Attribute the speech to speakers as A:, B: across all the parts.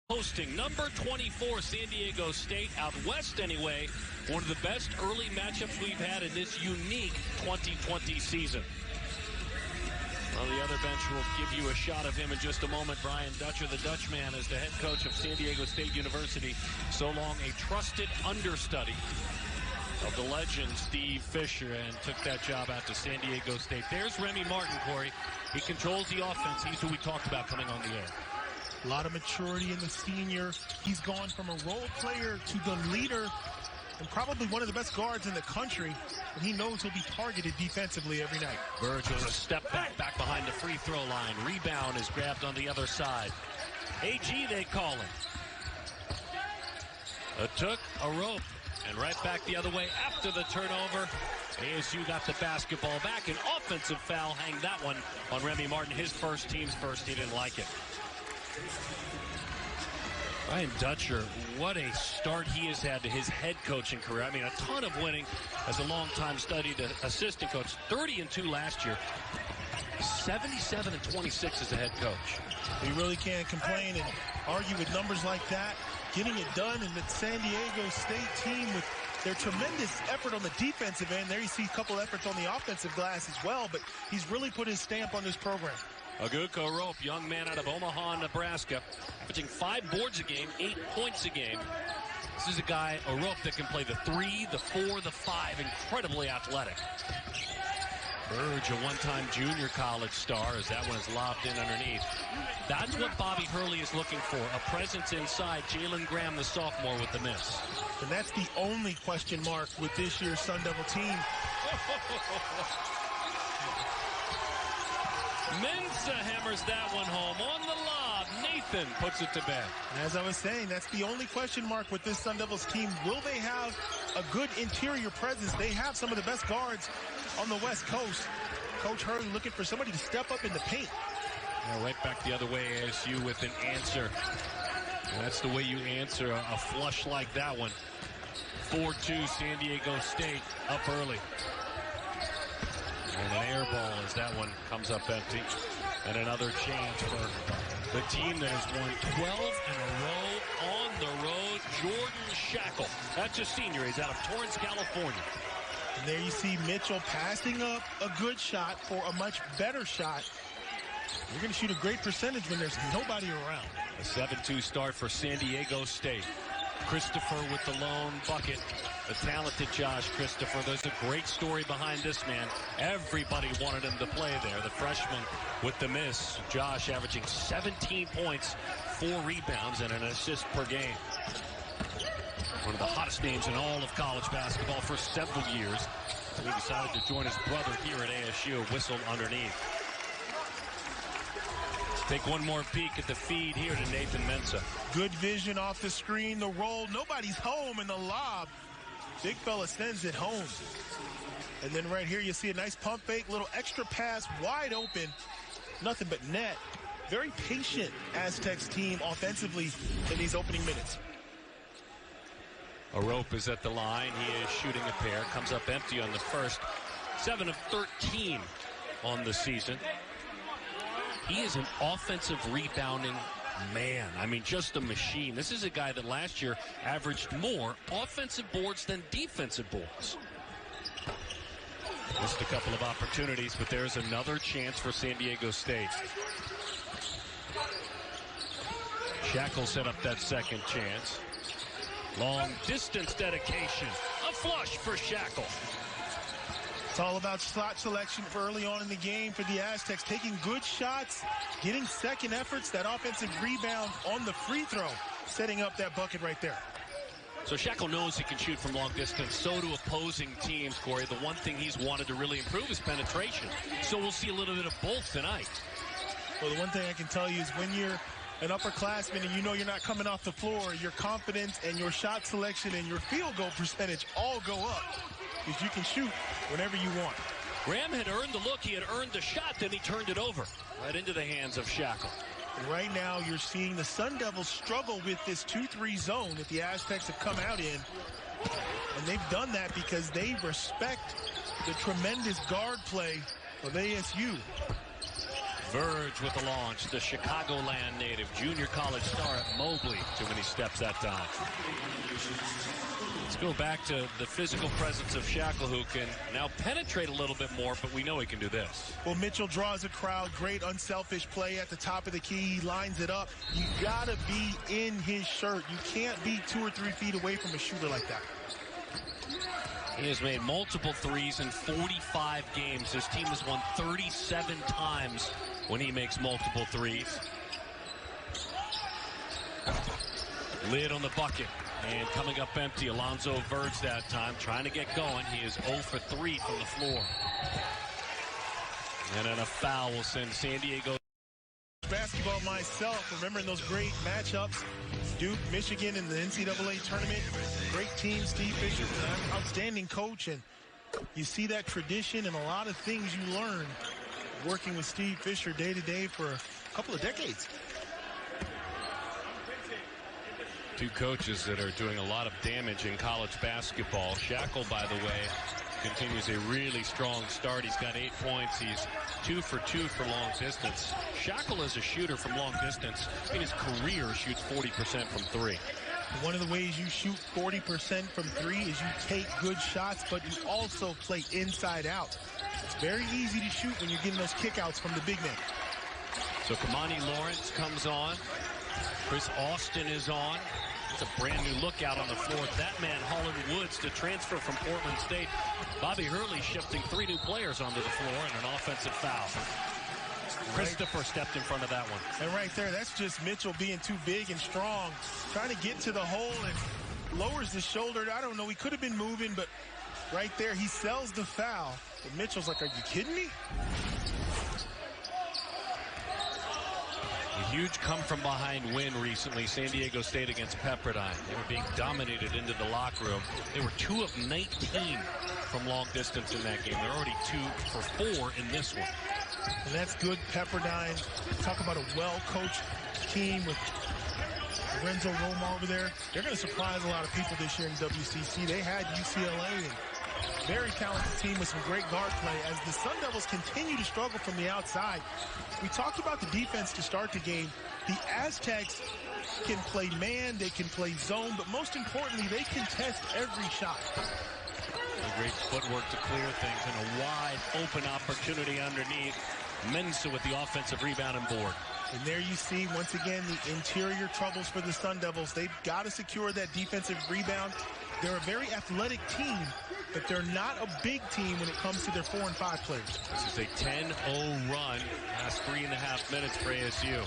A: Hosting number 24 San Diego State, out west anyway. One of the best early matchups we've had in this unique 2020 season. Well, the other bench will give you a shot of him in just a moment. Brian Dutcher, the Dutchman, is the head coach of San Diego State University. So long a trusted understudy of the legend Steve Fisher, and took that job out to San Diego State. There's Remy Martin, Corey. He controls the offense. He's who we talked about coming on the air.
B: A lot of maturity in the senior. He's gone from a role player to the leader and probably one of the best guards in the country. And he knows he'll be targeted defensively every night.
A: Virgil, a step back behind the free throw line. Rebound is grabbed on the other side. AG, they call him. A took, a rope, and right back the other way after the turnover. ASU got the basketball back. An offensive foul, hang that one on Remy Martin. His first, team's first. He didn't like it. Brian Dutcher, what a start he has had to his head coaching career. I mean, a ton of winning as a longtime studied assistant coach. 30-2 last year. 77-26 as a head coach.
B: You really can't complain and argue with numbers like that. Getting it done in the San Diego State team with their tremendous effort on the defensive end. There you see a couple efforts on the offensive glass as well, but he's really put his stamp on this program.
A: Aguko Rope, young man out of Omaha, Nebraska, averaging 5 boards a game, 8 points a game. This is a guy, a Rope, that can play the 3, the 4, the 5, incredibly athletic. Burge, a one-time junior college star, as that one is lobbed in underneath. That's what Bobby Hurley is looking for, a presence inside. Jalen Graham, the sophomore, with the miss.
B: And that's the only question mark with this year's Sun Devil team.
A: Mensah hammers that one home. On the lob, Nathan puts it to bed.
B: As I was saying, that's the only question mark with this Sun Devils team. Will they have a good interior presence? They have some of the best guards on the West Coast. Coach Hurley looking for somebody to step up in the paint.
A: Now right back the other way, ASU with an answer. And that's the way you answer a flush like that one. 4-2 San Diego State up early. And an air ball as that one comes up empty. And another change for the team that has won 12 in a row on the road. Jordan Shackle. That's a senior. He's out of Torrance, California.
B: And there you see Mitchell passing up a good shot for a much better shot. You're going to shoot a great percentage when there's nobody around.
A: A 7-2 start for San Diego State. Christopher with the lone bucket. The talented Josh Christopher. There's a great story behind this man. Everybody wanted him to play there. The freshman with the miss. Josh averaging 17 points, 4 rebounds, and an assist per game. One of the hottest names in all of college basketball for several years. He decided to join his brother here at ASU. Whistle underneath. Take one more peek at the feed here to Nathan Mensah.
B: Good vision off the screen, the roll. Nobody's home in the lob. Big fella sends it home. And then right here you see a nice pump fake, little extra pass, wide open. Nothing but net. Very patient Aztecs team offensively in these opening minutes.
A: A Rope is at the line. He is shooting a pair. Comes up empty on the first. 7 of 13 on the season. He is an offensive rebounding man. I mean, just a machine. This is a guy that last year averaged more offensive boards than defensive boards. Missed a couple of opportunities, but there's another chance for San Diego State. Shackle set up that second chance. Long distance dedication. A flush for Shackle.
B: It's all about shot selection for early on in the game for the Aztecs. Taking good shots, getting second efforts, that offensive rebound on the free throw, setting up that bucket right there.
A: So Shackle knows he can shoot from long distance. So do opposing teams, Corey. The one thing he's wanted to really improve is penetration. So we'll see a little bit of both tonight.
B: Well, the one thing I can tell you is when you're an upperclassman and you know you're not coming off the floor, your confidence and your shot selection and your field goal percentage all go up. Because you can shoot whenever you want.
A: Graham had earned the look, he had earned the shot, then he turned it over. Right into the hands of Shackle.
B: And right now you're seeing the Sun Devils struggle with this 2-3 zone that the Aztecs have come out in. And they've done that because they respect the tremendous guard play of ASU.
A: Verge with the launch, the Chicagoland native, junior college star at Mobley. Too many steps that time. Let's go back to the physical presence of Shackle, who can now penetrate a little bit more, but we know he can do this.
B: Well, Mitchell draws a crowd. Great unselfish play at the top of the key. He lines it up. You got to be in his shirt. You can't be 2 or 3 feet away from a shooter like that.
A: He has made multiple threes in 45 games. His team has won 37 times when he makes multiple threes. Lid on the bucket. And coming up empty, Alonzo Verge that time, trying to get going. He is 0 for 3 from the floor. And then a foul will send San Diego.
B: Basketball myself, remembering those great matchups. Duke, Michigan in the NCAA tournament. Great team, Steve Fisher, outstanding coach. And you see that tradition and a lot of things you learn working with Steve Fisher day to day for a couple of decades.
A: Two coaches that are doing a lot of damage in college basketball. Shackle, by the way, continues a really strong start. He's got 8 points. He's 2 for 2 for long distance. Shackle is a shooter from long distance. In his career, shoots 40% from 3.
B: One of the ways you shoot 40% from 3 is you take good shots, but you also play inside out. It's very easy to shoot when you're getting those kickouts from the big man.
A: So Kamani Lawrence comes on. Chris Austin is on. It's a brand new lookout on the floor. That man, Holland Woods, to transfer from Portland State. Bobby Hurley shifting 3 new players onto the floor and an offensive foul. Christopher stepped in front of that one.
B: And right there, that's just Mitchell being too big and strong, trying to get to the hole and lowers the shoulder. I don't know, he could have been moving, but right there, he sells the foul. But Mitchell's like, are you kidding me?
A: A huge come-from-behind win recently, San Diego State against Pepperdine. They were being dominated into the locker room. They were 2 of 19 from long distance in that game. They're already 2 for 4 in this one.
B: And that's good. Pepperdine, talk about a well-coached team with Lorenzo Roma over there. They're going to surprise a lot of people this year in WCC. They had UCLA, and very talented team with some great guard play as the Sun Devils continue to struggle from the outside. We talked about the defense to start the game. The Aztecs can play man, they can play zone, but most importantly, they contest every shot.
A: A great footwork to clear things and a wide open opportunity underneath. Mensah with the offensive rebound and board.
B: And there you see, once again, the interior troubles for the Sun Devils. They've got to secure that defensive rebound. They're a very athletic team, but they're not a big team when it comes to their 4 and 5 players.
A: This is a 10-0 run. Last 3.5 minutes for ASU. One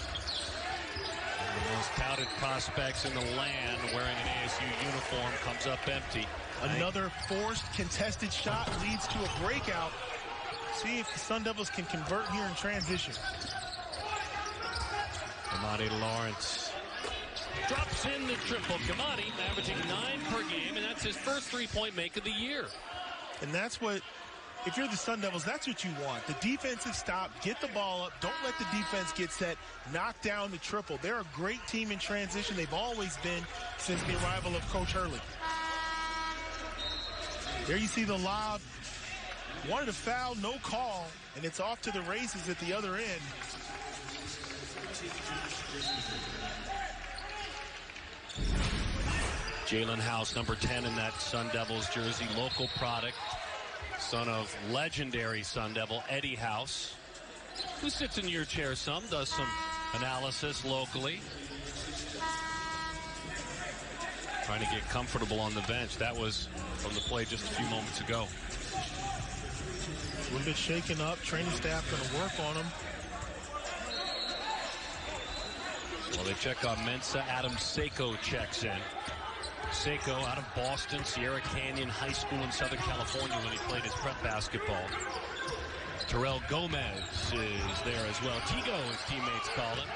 A: of the most touted prospects in the land wearing an ASU uniform comes up empty.
B: Another forced contested shot leads to a breakout. See if the Sun Devils can convert here in transition.
A: Kamani Lawrence drops in the triple. Kamani averaging 9 per game, and that's his first 3-point make of the year.
B: And that's what, if you're the Sun Devils, that's what you want. The defensive stop, get the ball up, don't let the defense get set, knock down the triple. They're a great team in transition. They've always been since the arrival of Coach Hurley. There you see the lob. Wanted a foul, no call, and it's off to the races at the other end.
A: Jalen House, number 10 in that Sun Devils jersey, local product, son of legendary Sun Devil Eddie House, who sits in your chair some, does some analysis locally. Trying to get comfortable on the bench. That was from the play just a few moments ago.
B: A little bit shaken up. Training staff going to work on him.
A: Well, they check on Mensah. Adam Seiko checks in. Seiko out of Boston, Sierra Canyon High School in Southern California when he played his prep basketball. Terrell Gomez is there as well. Tigo, his teammates call him.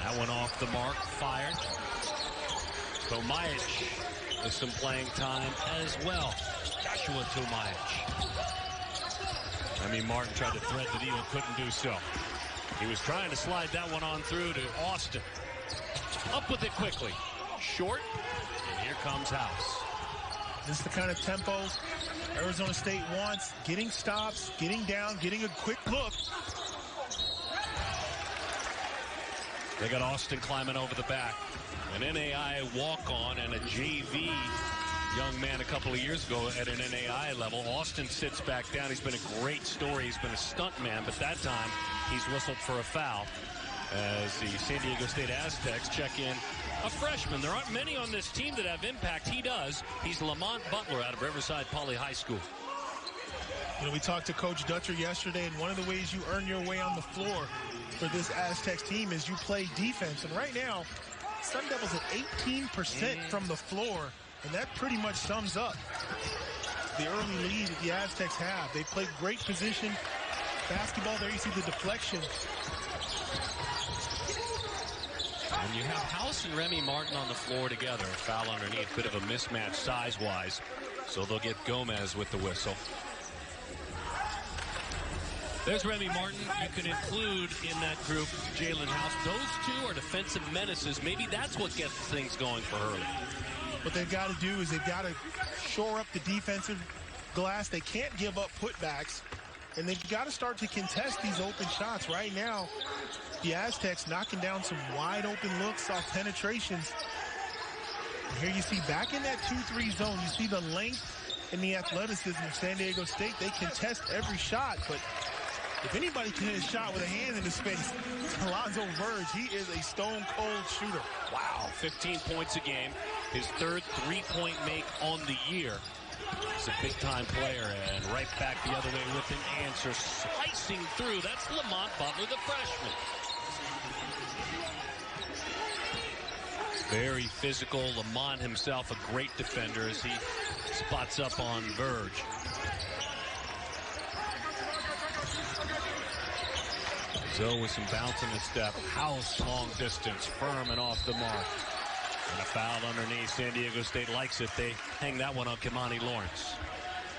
A: That one off the mark, fired. Tomajic with some playing time as well. Joshua Tomajic. Martin tried to thread the needle, couldn't do so. He was trying to slide that one on through to Austin. Up with it quickly. Short, and here comes House.
B: This is the kind of tempos Arizona State wants getting stops, getting down, getting a quick look.
A: They got Austin climbing over the back. An NAI walk-on and a JV young man a couple of years ago at an NAI level. Austin sits back down. He's been a great story. He's been a stunt man, but that time he's whistled for a foul as the San Diego State Aztecs check in a freshman. There aren't many on this team that have impact. He does. He's Lamont Butler out of Riverside Poly High School.
B: You know, we talked to Coach Dutcher yesterday, and one of the ways you earn your way on the floor for this Aztecs team is you play defense. And right now, Sun Devils at 18% from the floor, and that pretty much sums up the early lead that the Aztecs have. They played great position basketball. There you see the deflection.
A: And you have House and Remy Martin on the floor together. Foul underneath, bit of a mismatch size-wise. So they'll get Gomez with the whistle. There's Remy Martin. You can include in that group Jalen House. Those two are defensive menaces. Maybe that's what gets things going for Hurley.
B: What they've got to do is they've got to shore up the defensive glass. They can't give up putbacks. And they've got to start to contest these open shots. Right now, the Aztecs knocking down some wide open looks off penetrations. And here you see back in that 2-3 zone, you see the length and the athleticism of San Diego State. They contest every shot, but if anybody can hit a shot with a hand in his face, it's Alonzo Verge. He is a stone-cold shooter.
A: Wow, 15 points a game. His third three-point make on the year. He's a big-time player, and right back the other way with an answer. Slicing through, that's Lamont Butler, the freshman. Very physical. Lamont himself a great defender as he spots up on Verge. Zoe with some bounce in the step. House long distance, firm and off the mark. And a foul underneath. San Diego State likes it. They hang that one on Kimani Lawrence.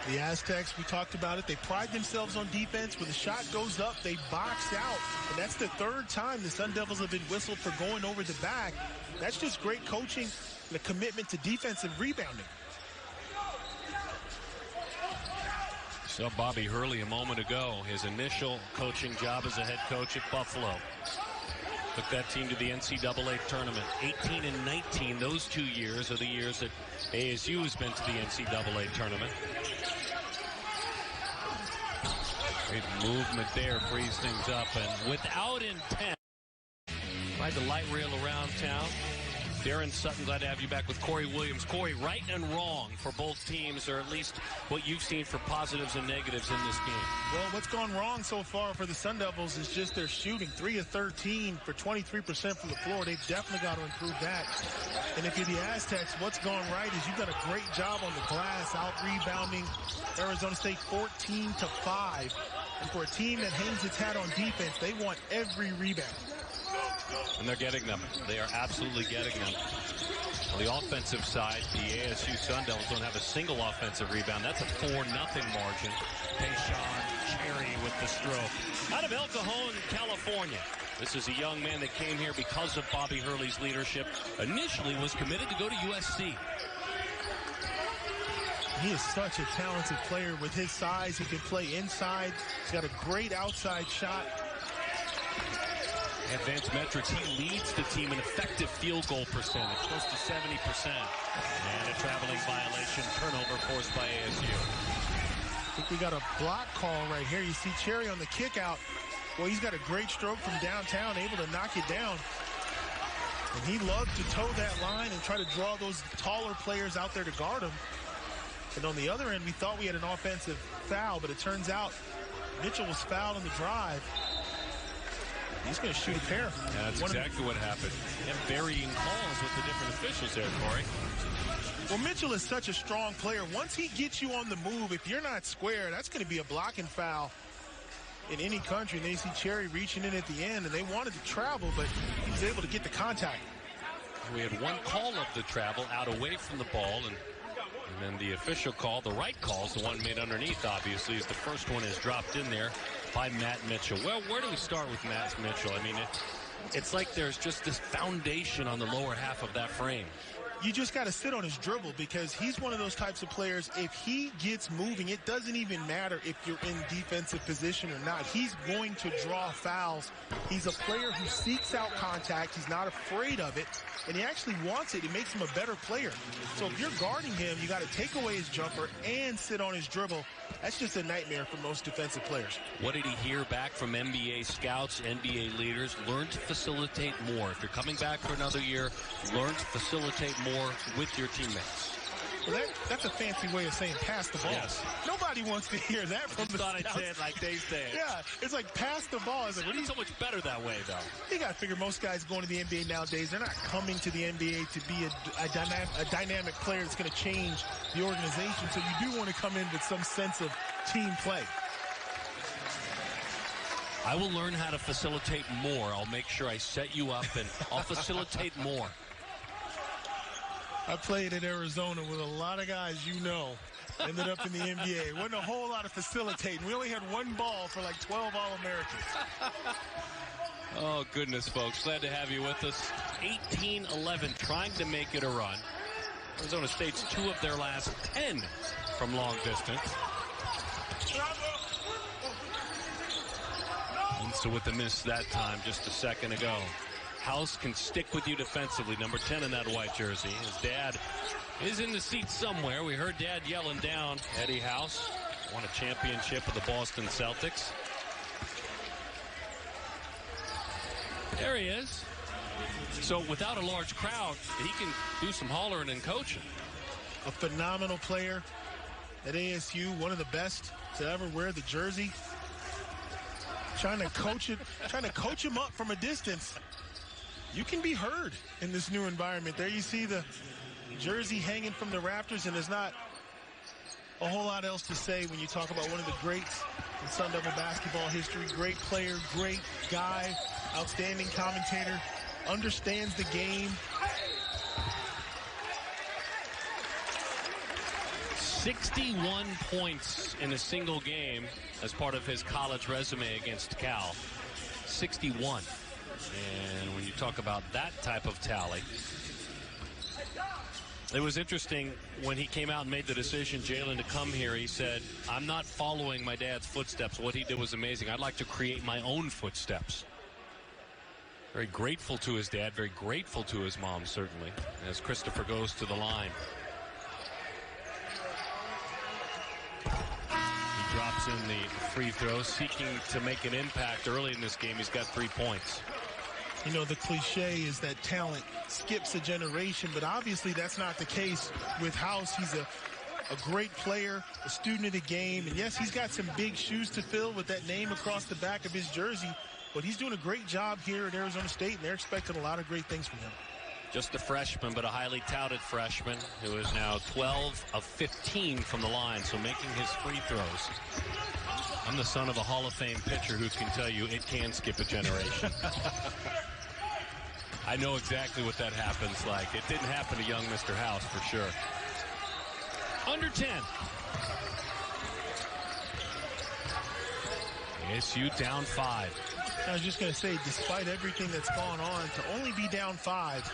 B: The Aztecs, we talked about it. They pride themselves on defense. When the shot goes up, they box out. And that's the third time the Sun Devils have been whistled for going over the back. That's just great coaching and a commitment to defensive rebounding.
A: So Bobby Hurley a moment ago, his initial coaching job as a head coach at Buffalo. Took that team to the NCAA tournament. 18 and 19, those 2 years are the years that ASU has been to the NCAA tournament. Great movement there, frees things up, and without intent, ride the light rail around town. Darren Sutton, glad to have you back with Corey Williams. Corey, right and wrong for both teams, or at least what you've seen for positives and negatives in this game?
B: Well, what's gone wrong so far for the Sun Devils is just their shooting. 3 of 13 for 23% from the floor. They've definitely got to improve that. And if you're the Aztecs, what's gone right is you've done a great job on the glass, out-rebounding Arizona State 14-5. And for a team that hangs its hat on defense, they want every rebound.
A: And they're getting them. They are absolutely getting them. On the offensive side, the ASU Sun Devils don't have a single offensive rebound. That's a 4-0 margin. Tayshaun Cherry with the stroke. Out of El Cajon, California. This is a young man that came here because of Bobby Hurley's leadership. Initially was committed to go to USC.
B: He is such a talented player with his size. He can play inside. He's got a great outside shot.
A: Advanced metrics, he leads the team in effective field goal percentage, close to 70%. And a traveling violation, turnover forced by ASU.
B: I think we got a block call right here. You see Cherry on the kick out. Well, he's got a great stroke from downtown, able to knock it down. And he loved to toe that line and try to draw those taller players out there to guard him. And on the other end, we thought we had an offensive foul, but it turns out Mitchell was fouled on the drive. He's going to shoot a pair.
A: Yeah, that's exactly what happened. And varying calls with the different officials there, Corey.
B: Well, Mitchell is such a strong player. Once he gets you on the move, if you're not square, that's going to be a blocking foul in any country. And they see Cherry reaching in at the end, and they wanted to travel, but he was able to get the contact.
A: We had one call of the travel out away from the ball, and then the official call, the right call, is the one made underneath, obviously, as the first one is dropped in there by Matt Mitchell. Well, where do we start with Matt Mitchell? I mean, it's like there's just this foundation on the lower half of that frame.
B: you just got to sit on his dribble, because he's one of those types of players. If he gets moving, it doesn't even matter if you're in defensive position or not. He's going to draw fouls. He's a player who seeks out contact. He's not afraid of it, and he actually wants it. It makes him a better player. So if you're guarding him, you got to take away his jumper and sit on his dribble. That's just a nightmare for most defensive players.
A: What did he hear back from NBA scouts, NBA leaders? Learn to facilitate more. If you're coming back for another year, learn to facilitate more with your teammates.
B: Well, that's a fancy way of saying pass the ball.
A: Yes.
B: Nobody wants to hear that from the
A: thought
B: scouts.
A: I'd say it like they say it.
B: Yeah, it's like pass the ball. It's like,
A: what are you so much better that way, though?
B: You got to figure most guys going to the NBA nowadays, they're not coming to the NBA to be a dynamic player that's going to change the organization. So you do want to come in with some sense of team play.
A: I will learn how to facilitate more. I'll make sure I set you up, and I'll facilitate more.
B: I played in Arizona with a lot of guys ended up in the NBA. Wasn't a whole lot of facilitating. We only had one ball for like 12 All-Americans.
A: Oh, goodness, folks. Glad to have you with us. 18-11, trying to make it a run. Arizona State's 2 of their last 10 from long distance. And so with the miss that time just a second ago. House can stick with you defensively, number 10 in that white jersey. His dad is in the seat somewhere. We heard Dad yelling down. Eddie House won a championship with the Boston Celtics. There he is. So without a large crowd, he can do some hollering and coaching.
B: A phenomenal player at ASU, one of the best to ever wear the jersey. Trying to coach him up from a distance. You can be heard in this new environment. There you see the jersey hanging from the Raptors, and there's not a whole lot else to say when you talk about one of the greats in Sun Devil basketball history. Great player, great guy, outstanding commentator, understands the game.
A: 61 points in a single game as part of his college resume against Cal. 61. And when you talk about that type of tally, it was interesting when he came out and made the decision, Jalen, to come here. He said, I'm not following my dad's footsteps. What he did was amazing. I'd like to create my own footsteps. Very grateful to his dad, very grateful to his mom, certainly, as Christopher goes to the line. He drops in the free throw, seeking to make an impact early in this game. He's got 3 points.
B: You know, the cliche is that talent skips a generation, but obviously that's not the case with House. He's a great player, a student of the game, and yes, he's got some big shoes to fill with that name across the back of his jersey, but he's doing a great job here at Arizona State, and they're expecting a lot of great things from him.
A: Just a freshman, but a highly touted freshman who is now 12 of 15 from the line, so making his free throws. I'm the son of a Hall of Fame pitcher who can tell you it can skip a generation. I know exactly what that happens like. It didn't happen to young Mr. House for sure. Under 10. ASU down 5.
B: I was just going to say, despite everything that's gone on, to only be down 5,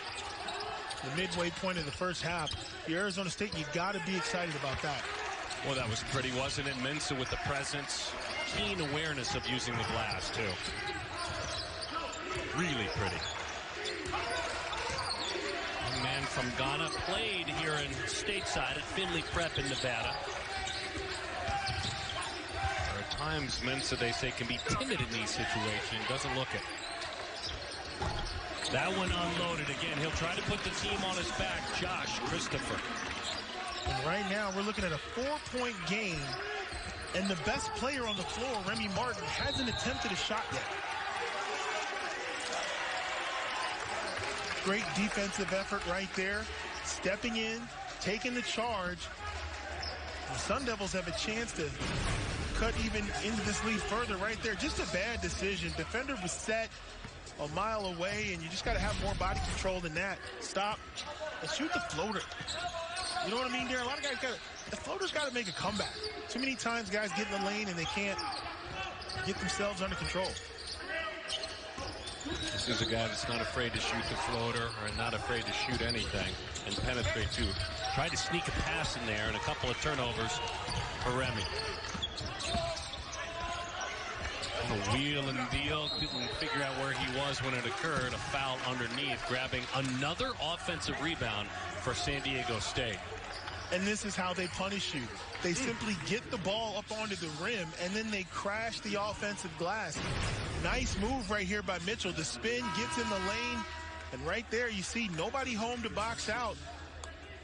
B: the midway point of the first half, the Arizona State, you got to be excited about that.
A: Well, that was pretty, wasn't it? Mensah with the presence, keen awareness of using the glass, too. Really pretty. Young man from Ghana played here in stateside at Finley Prep in Nevada. There are times Mensah, they say, can be timid in these situations. Doesn't look it. That one unloaded again. He'll try to put the team on his back. Josh Christopher.
B: And right now, we're looking at a 4-point game, and the best player on the floor, Remy Martin, hasn't attempted a shot yet. Great defensive effort right there, stepping in, taking the charge. The Sun Devils have a chance to cut even into this lead further right there. Just a bad decision. Defender was set a mile away, and you just got to have more body control than that. Stop and shoot the floater. You know what I mean, Darren? A lot of guys the floater's got to make a comeback. Too many times guys get in the lane and they can't get themselves under control.
A: This is a guy that's not afraid to shoot the floater or not afraid to shoot anything and penetrate too. Tried to sneak a pass in there and a couple of turnovers for Remy. A wheel and deal, couldn't figure out where he was when it occurred. A foul underneath, grabbing another offensive rebound for San Diego State.
B: And this is how they punish you. They simply get the ball up onto the rim, and then they crash the offensive glass. Nice move right here by Mitchell. The spin gets in the lane, and right there you see nobody home to box out.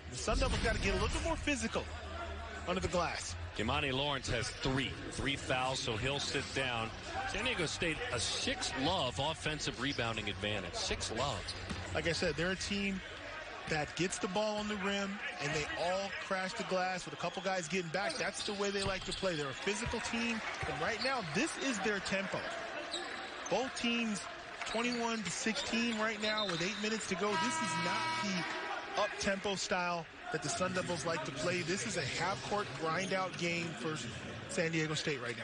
B: The Sun Devils got to get a little bit more physical under the glass.
A: Kimani Lawrence has three fouls, so he'll sit down. San Diego State, a 6-love offensive rebounding advantage. 6-love.
B: Like I said, they're a team that gets the ball on the rim, and they all crash the glass with a couple guys getting back. That's the way they like to play. They're a physical team, and right now, this is their tempo. Both teams 21-16 right now with 8 minutes to go. This is not the up-tempo style that the Sun Devils like to play. This is a half-court grind-out game for San Diego State right now.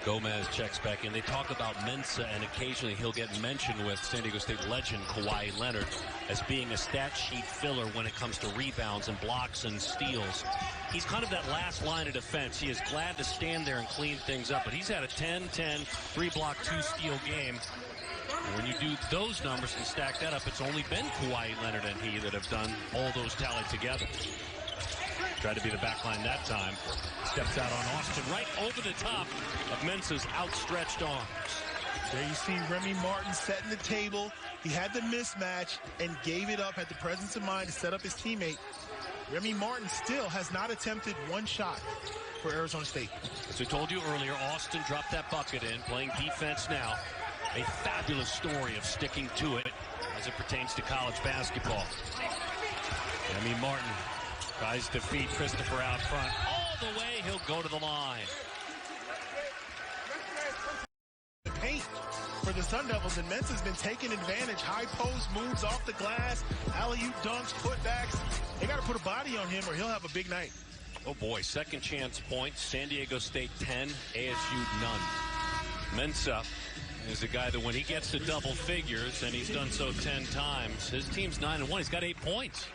A: Gomez checks back in. They talk about Mensah, and occasionally he'll get mentioned with San Diego State legend Kawhi Leonard as being a stat sheet filler when it comes to rebounds and blocks and steals. He's kind of that last line of defense. He is glad to stand there and clean things up, but he's had a 10-10, 3-block, 2-steal game. And when you do those numbers and stack that up, it's only been Kawhi Leonard and he that have done all those tallied together. Tried to be the back line that time. Steps out on Austin right over the top of Mensah's outstretched arms.
B: There you see Remy Martin setting the table. He had the mismatch and gave it up, had the presence of mind to set up his teammate. Remy Martin still has not attempted one shot for Arizona State.
A: As we told you earlier, Austin dropped that bucket in, playing defense now. A fabulous story of sticking to it as it pertains to college basketball. Remy Martin tries to feed Christopher out front. All the way, he'll go to the line.
B: Paint for the Sun Devils, and Mensah's been taking advantage. High post moves off the glass, alley-oop dunks, putbacks. They got to put a body on him or he'll have a big night.
A: Oh boy, second chance points. San Diego State 10, ASU none. Mensah is a guy that when he gets to double figures, and he's done so 10 times, his team's 9-1. He's got 8 points.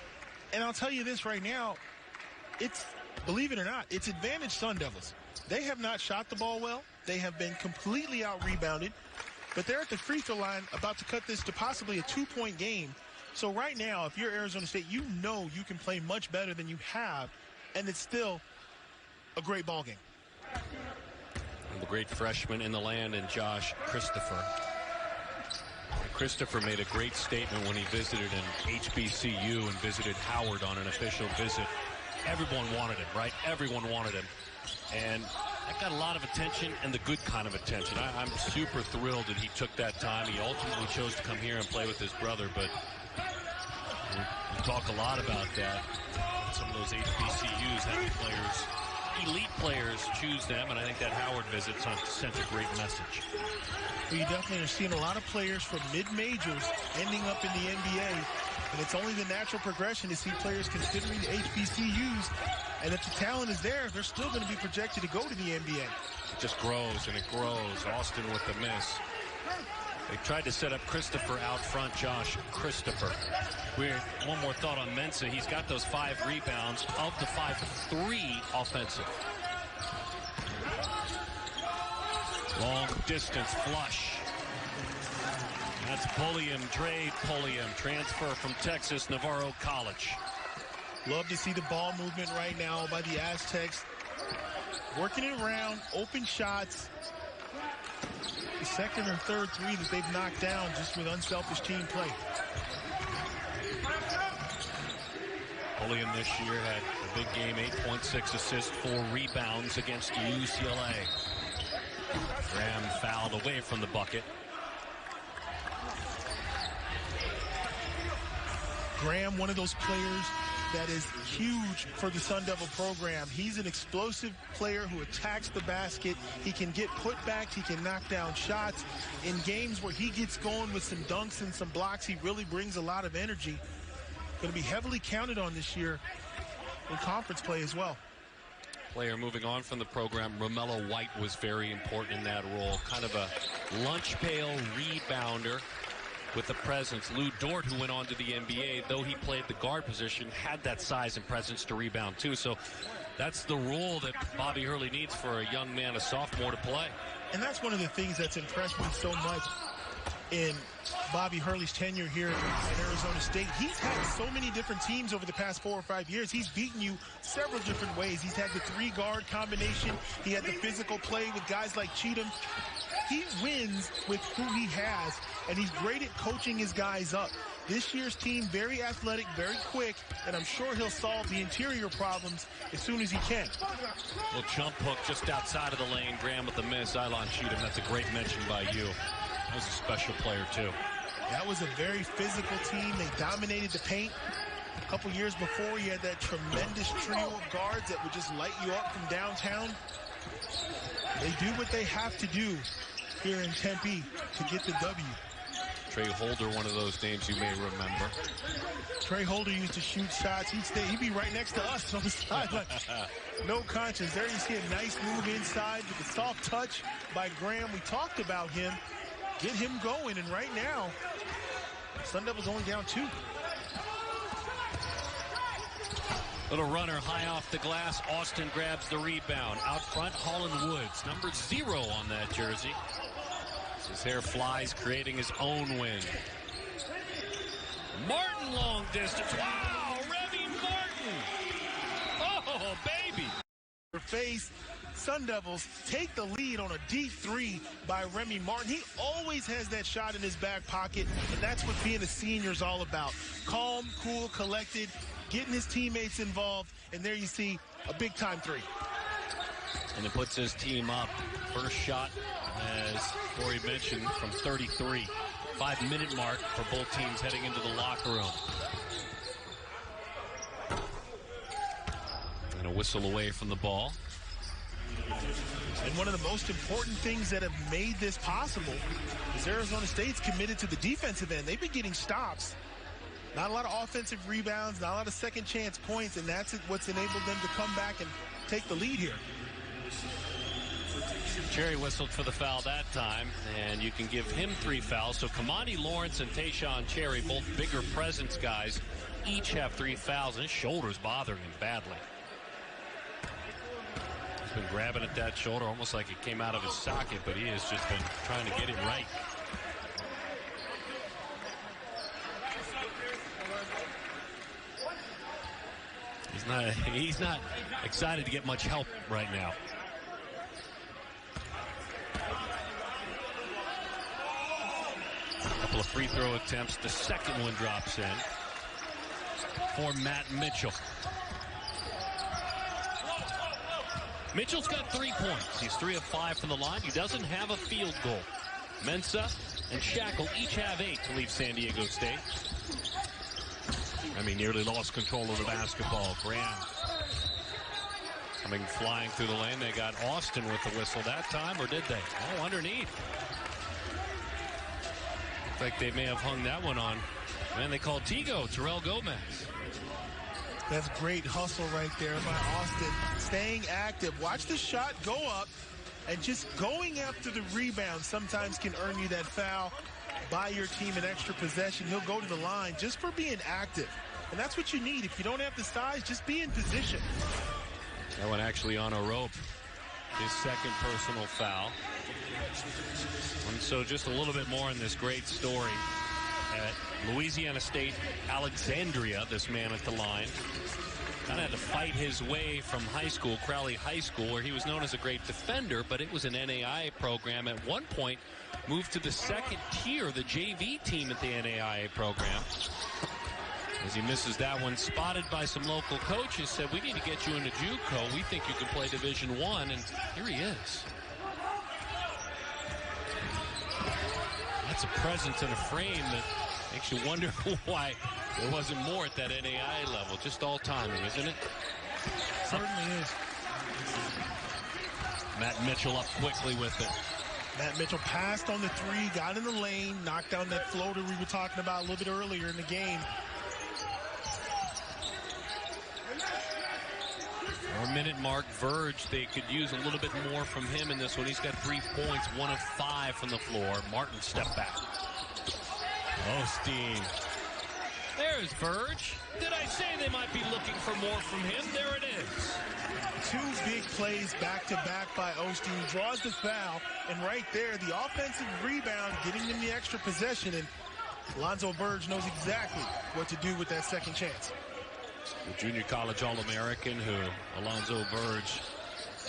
B: And I'll tell you this right now, it's, believe it or not, it's advantage Sun Devils. They have not shot the ball well. They have been completely out-rebounded. But they're at the free throw line about to cut this to possibly a 2-point game. So right now, if you're Arizona State, you know you can play much better than you have, and it's still a great ball game.
A: The great freshman in the land, and Josh Christopher. Christopher made a great statement when he visited an HBCU and visited Howard on an official visit. Everyone wanted him, right? Everyone wanted him. And that got a lot of attention, and the good kind of attention. I'm super thrilled that he took that time. He ultimately chose to come here and play with his brother, but we talk a lot about that. Some of those HBCUs having players, elite players, choose them, and I think that Howard visit sent a great message.
B: We definitely are seeing a lot of players from mid-majors ending up in the NBA, and it's only the natural progression to see players considering the HBCUs, and if the talent is there, they're still going to be projected to go to the NBA.
A: It just grows and it grows. Austin with the miss. They tried to set up Christopher out front, Josh Christopher. One more thought on Mensah. He's got those 5 rebounds. Of the 5, 3 offensive. Long distance flush. That's Pulliam, Dre Pulliam, transfer from Texas Navarro College.
B: Love to see the ball movement right now by the Aztecs. Working it around, open shots. The second or third three that they've knocked down just with unselfish team play.
A: Pulliam this year had a big game, 8.6 assists, 4 rebounds against UCLA. Graham fouled away from the bucket.
B: Graham, one of those players that is huge for the Sun Devil program. He's an explosive player who attacks the basket. He can get putbacks. He can knock down shots. In games where he gets going with some dunks and some blocks, he really brings a lot of energy. Going to be heavily counted on this year in conference play as well.
A: player moving on from the program. Romello White was very important in that role. Kind of a lunch pail rebounder with a presence. Lou Dort, who went on to the NBA, though he played the guard position, had that size and presence to rebound too. So that's the role that Bobby Hurley needs for a young man, a sophomore, to play.
B: And that's one of the things that's impressed me so much in Bobby Hurley's tenure here at Arizona State. He's had so many different teams over the past 4 or 5 years. He's beaten you several different ways. He's had the 3-guard combination. He had the physical play with guys like Cheatham. He wins with who he has, and he's great at coaching his guys up. This year's team, very athletic, very quick, and I'm sure he'll solve the interior problems as soon as he can.
A: Little jump hook just outside of the lane. Graham with the miss. Ilon Cheatham, that's a great mention by you. That was a special player, too.
B: That was a very physical team. They dominated the paint. A couple years before, you had that tremendous trio of guards that would just light you up from downtown. They do what they have to do here in Tempe to get the W.
A: Trey Holder, one of those names you may remember.
B: Trey Holder used to shoot shots. He'd be right next to us on the sideline. No conscience. There you see a nice move inside with a soft touch by Graham. We talked about him. Get him going, and right now, Sun Devils only down 2.
A: Little runner high off the glass. Austin grabs the rebound. Out front, Holland Woods, number 0 on that jersey. His hair flies, creating his own win. Martin long distance. Wow, Remy Martin. Oh, baby.
B: Your face. Sun Devils take the lead on a deep 3 by Remy Martin. He always has that shot in his back pocket, and that's what being a senior is all about. Calm, cool, collected, getting his teammates involved, and there you see a big-time 3.
A: And it puts his team up. First shot, as Corey mentioned, from 33. 5-minute mark for both teams heading into the locker room. And a whistle away from the ball.
B: And one of the most important things that have made this possible is Arizona State's committed to the defensive end. They've been getting stops. Not a lot of offensive rebounds, not a lot of second chance points, and that's what's enabled them to come back and take the lead here.
A: Cherry whistled for the foul that time, and you can give him 3 fouls. So Kamani Lawrence and Tayshawn Cherry, both bigger presence guys, each have 3 fouls, and his shoulder's bothering him badly. He's been grabbing at that shoulder almost like it came out of his socket, but he has just been trying to get it right. He's not excited to get much help right now. A couple of free throw attempts. The second one drops in for Matt Mitchell. Mitchell's got 3 points. He's 3 of 5 from the line. He doesn't have a field goal. Mensah and Shackle each have 8 to leave San Diego State. Nearly lost control of the basketball. Graham coming flying through the lane. They got Austin with the whistle that time, or did they? Oh, underneath. Looks like they may have hung that one on. Man, they called Tigo, Terrell Gomez.
B: That's great hustle right there by Austin. Staying active. Watch the shot go up, and just going after the rebound sometimes can earn you that foul, buy your team an extra possession. He'll go to the line just for being active. And that's what you need. If you don't have the size, just be in position.
A: That one actually on a rope. His second personal foul. And so just a little bit more in this great story at Louisiana State Alexandria, this man at the line. Kind of had to fight his way from high school, Crowley High School, where he was known as a great defender, but it was an NAIA program. At one point, moved to the second tier, the JV team at the NAIA program. As he misses that one, spotted by some local coaches, said, we need to get you into JUCO. We think you can play Division I, and here he is. That's a presence and a frame that makes you wonder why there wasn't more at that NAIA level. Just all timing, isn't it?
B: Certainly is.
A: Matt Mitchell up quickly with it.
B: Matt Mitchell passed on the 3, got in the lane, knocked down that floater we were talking about a little bit earlier in the game.
A: 4-minute mark, Verge, they could use a little bit more from him in this one. He's got 3 points, 1 of 5 from the floor. Martin step back. Osteen. There's Verge. Did I say they might be looking for more from him? There it is.
B: 2 big plays back-to-back by Osteen. Draws the foul, and right there, the offensive rebound, getting them the extra possession, and Alonzo Verge knows exactly what to do with that second chance.
A: The junior college All-American who, Alonzo Verge,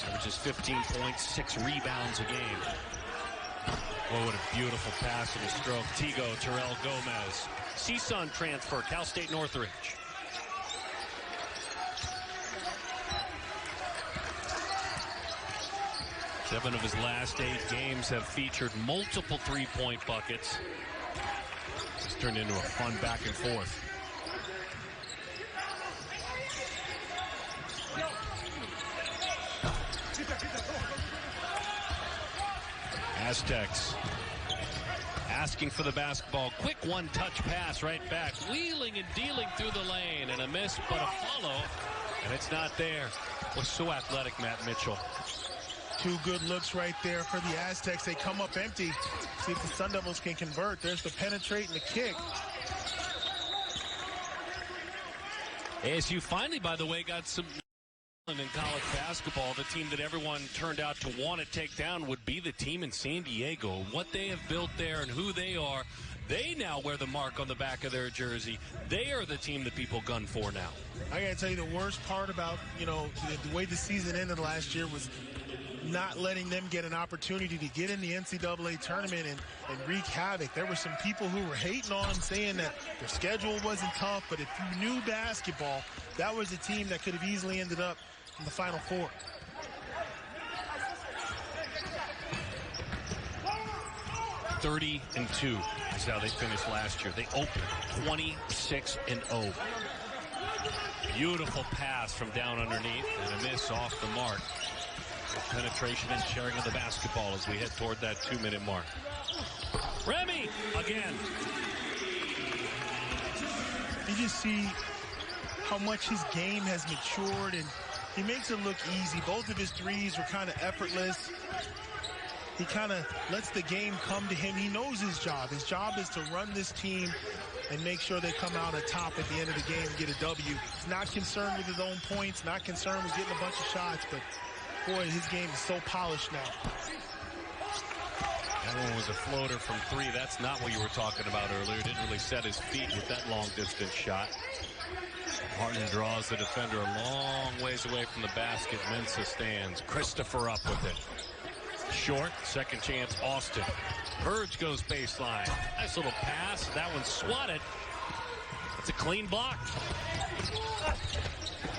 A: averages 15 points, 6 rebounds a game. Oh, what a beautiful pass and a stroke. Tigo, Terrell Gomez. CSUN transfer, Cal State Northridge. Seven of his last 8 games have featured multiple three-point buckets. It's turned into a fun back and forth. Aztecs asking for the basketball. Quick one-touch pass right back. Wheeling and dealing through the lane. And a miss, but a follow. And it's not there. Was so athletic, Matt Mitchell.
B: 2 good looks right there for the Aztecs. They come up empty. See if the Sun Devils can convert. There's the penetrate and the kick.
A: ASU finally, by the way, got some in college basketball. The team that everyone turned out to want to take down would be the team in San Diego. What they have built there and who they are, they now wear the mark on the back of their jersey. They are the team that people gun for now.
B: I got to tell you, the worst part about, the way the season ended last year was not letting them get an opportunity to get in the NCAA tournament and wreak havoc. There were some people who were hating on them, saying that their schedule wasn't tough, but if you knew basketball, that was a team that could have easily ended up in the Final Four.
A: $30-2 is how they finished last year. They opened 26-0. Beautiful pass from down underneath and a miss off the mark. Penetration and sharing of the basketball as we head toward that 2-minute mark. Remy again.
B: You just see how much his game has matured, and he makes it look easy. Both of his threes were kind of effortless. He kind of lets the game come to him. He knows his job. His job is to run this team and make sure they come out on top at the end of the game and get a W. He's not concerned with his own points, not concerned with getting a bunch of shots, but boy, his game is so polished now.
A: That one was a floater from 3. That's not what you were talking about earlier. Didn't really set his feet with that long-distance shot. Martin draws the defender a long ways away from the basket. Mensah stands. Christopher up with it. Short, second chance, Austin. Verge goes baseline. Nice little pass. That one's swatted. That's a clean block.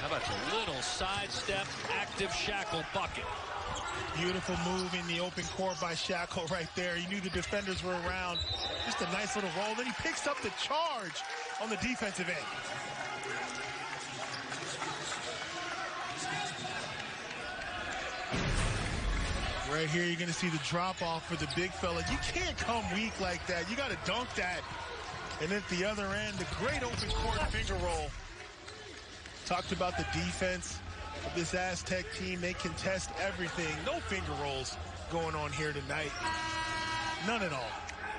A: How about the little sidestep, active Shackle bucket?
B: Beautiful move in the open court by Shackle right there. He knew the defenders were around. Just a nice little roll. Then he picks up the charge on the defensive end. Right here, you're going to see the drop-off for the big fella. You can't come weak like that. You got to dunk that. And at the other end, the great open court finger roll. Talked about the defense of this Aztec team. They contest everything. No finger rolls going on here tonight. None at all.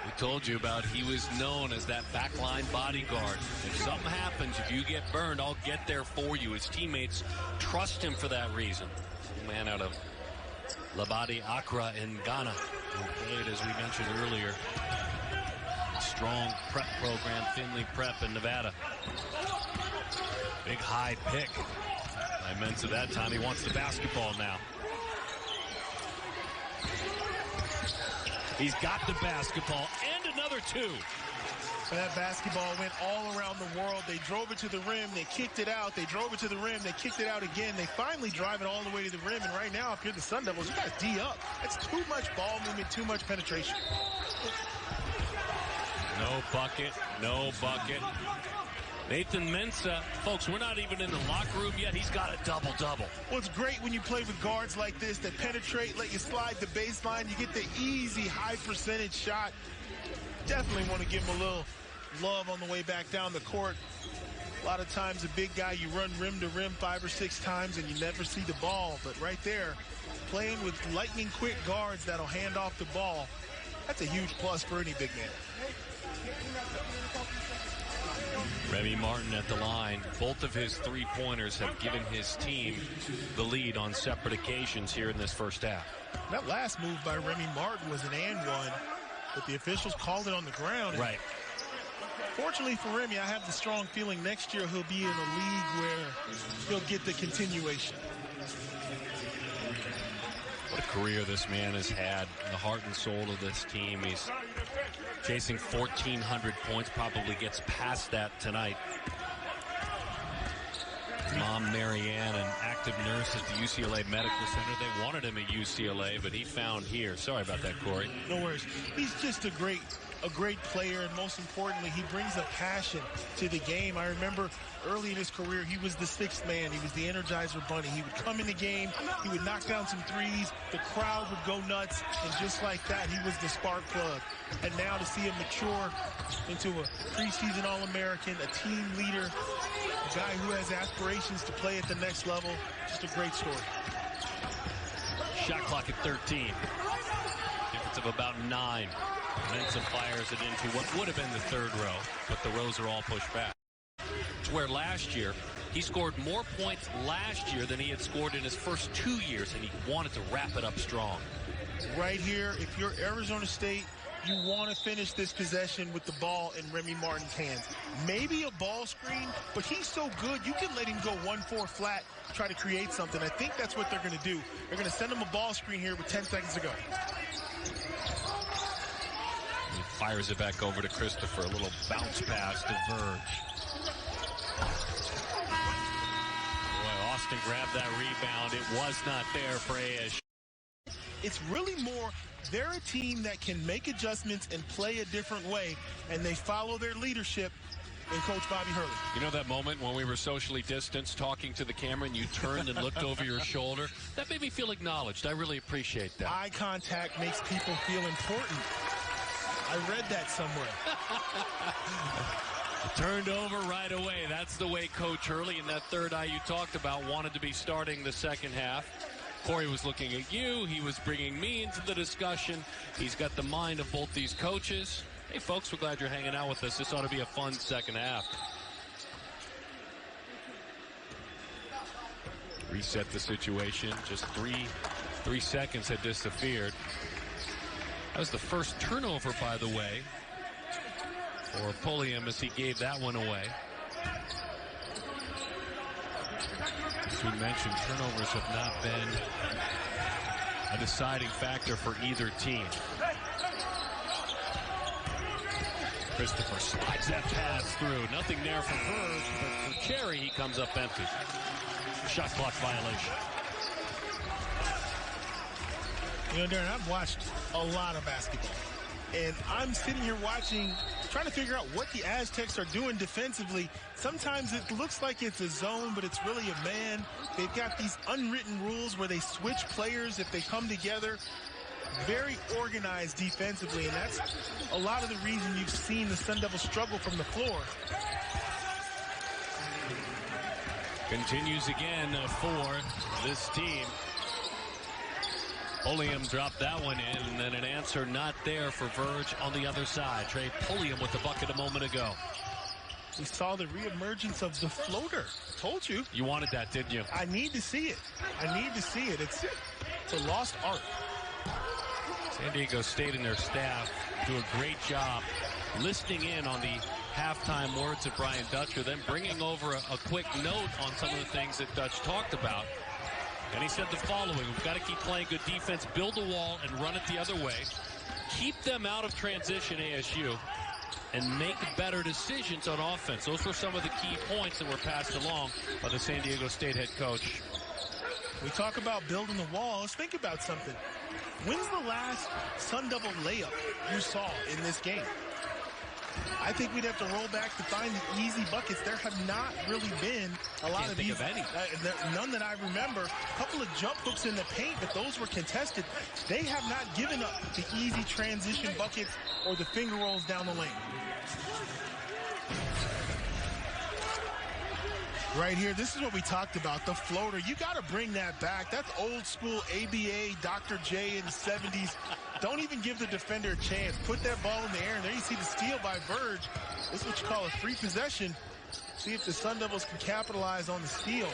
A: We told you about he was known as that backline bodyguard. If something happens, if you get burned, I'll get there for you. His teammates trust him for that reason. Man out of Labadi Accra in Ghana, who played, as we mentioned earlier, strong prep program, Finley Prep in Nevada. Big high pick by Mensah that time. He wants the basketball now. He's got the basketball and another 2.
B: So that basketball went all around the world. They drove it to the rim. They kicked it out. They drove it to the rim. They kicked it out again. They finally drive it all the way to the rim. And right now, if you're the Sun Devils, you got to D up. That's too much ball movement, too much penetration.
A: No bucket. No bucket. Nathan Mensah, folks, we're not even in the locker room yet. He's got a double-double.
B: Well, it's great when you play with guards like this that penetrate, let you slide the baseline. You get the easy, high-percentage shot. Definitely want to give him a little love on the way back down the court. A lot of times a big guy, you run rim to rim 5 or 6 times and you never see the ball. But right there, playing with lightning quick guards that'll hand off the ball, that's a huge plus for any big man.
A: Remy Martin at the line. Both of his three-pointers have given his team the lead on separate occasions here in this first half.
B: That last move by Remy Martin was an and one, but the officials called it on the ground.
A: Right.
B: Fortunately for Remy, I have the strong feeling next year he'll be in a league where he'll get the continuation.
A: What a career this man has had, the heart and soul of this team. He's chasing 1,400 points, probably gets past that tonight. His mom, Marianne, an active nurse at the UCLA Medical Center. They wanted him at UCLA, but he found here. Sorry about that, Corey.
B: No worries. He's just a great player, and most importantly, he brings a passion to the game. I remember early in his career, he was the sixth man. He was the Energizer Bunny. He would come in the game, he would knock down some threes, the crowd would go nuts, and just like that, he was the spark plug. And now to see him mature into a preseason All-American, a team leader, a guy who has aspirations to play at the next level, just a great story.
A: Shot clock at 13. Difference of about 9. Mensa fires it into what would have been the third row, but the rows are all pushed back. It's where last year, he scored more points last year than he had scored in his first 2 years, and he wanted to wrap it up strong.
B: Right here, if you're Arizona State, you want to finish this possession with the ball in Remy Martin's hands. Maybe a ball screen, but he's so good, you can let him go 1-4 flat, try to create something. I think that's what they're going to do. They're going to send him a ball screen here with 10 seconds to go.
A: He fires it back over to Christopher. A little bounce pass to Verge. Boy, Austin grabbed that rebound. It was not there for ASU.
B: It's really more, they're a team that can make adjustments and play a different way, and they follow their leadership in Coach Bobby Hurley.
A: You know that moment when we were socially distanced talking to the camera and you turned and looked over your shoulder? That made me feel acknowledged. I really appreciate that.
B: Eye contact makes people feel important. I read that somewhere.
A: Turned over right away. That's the way Coach Hurley in that third eye you talked about wanted to be starting the second half. Corey was looking at you. He was bringing me into the discussion. He's got the mind of both these coaches. Hey, folks, we're glad you're hanging out with us. This ought to be a fun second half. Reset the situation. Just three seconds had disappeared. That was the first turnover, by the way, for Pulliam as he gave that one away. As we mentioned, turnovers have not been a deciding factor for either team. Christopher slides that pass through. Nothing there for Verge, but for Cherry, he comes up empty. Shot clock violation.
B: You know, Darren, I've watched a lot of basketball, and I'm sitting here watching, trying to figure out what the Aztecs are doing defensively. Sometimes it looks like it's a zone, but it's really a man. They've got these unwritten rules where they switch players if they come together. Very organized defensively, and that's a lot of the reason you've seen the Sun Devils struggle from the floor.
A: Continues again for this team. Pulliam dropped that one in, and then an answer not there for Verge on the other side. Trey Pulliam with the bucket a moment ago.
B: We saw the reemergence of the floater. Told you.
A: You wanted that, didn't you?
B: I need to see it. I need to see it. It's a lost art.
A: San Diego State and their staff do a great job listening in on the halftime words of Brian Dutcher, then bringing over a quick note on some of the things that Dutch talked about. And he said the following: we've got to keep playing good defense, build a wall, and run it the other way. Keep them out of transition, ASU, and make better decisions on offense. Those were some of the key points that were passed along by the San Diego State head coach.
B: We talk about building the wall. Let's think about something. When's the last Sun Devil layup you saw in this game? I think we'd have to roll back to find the easy buckets. There have not really been a lot of these. None that I remember. A couple of jump hooks in the paint, but those were contested. They have not given up the easy transition buckets or the finger rolls down the lane. Right here, this is what we talked about, the floater. You got to bring that back. That's old school ABA, Dr. J in the 70s. Don't even give the defender a chance. Put that ball in the air, and there you see the steal by Verge. This is what you call a free possession. See if the Sun Devils can capitalize on the steal.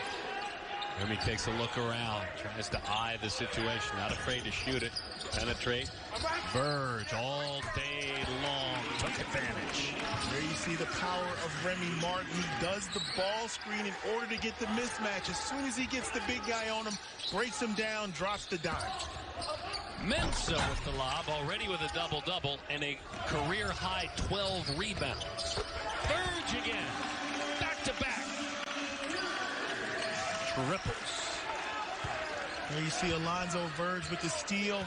A: Remy takes a look around, tries to eye the situation, not afraid to shoot it, penetrate. Verge all day long took advantage.
B: There you see the power of Remy Martin. He does the ball screen in order to get the mismatch. As soon as he gets the big guy on him, breaks him down, drops the dime.
A: Mensah with the lob, already with a double-double and a career-high 12 rebounds. Verge again, back-to-back. Triples.
B: There you see Alonzo Verge with the steal,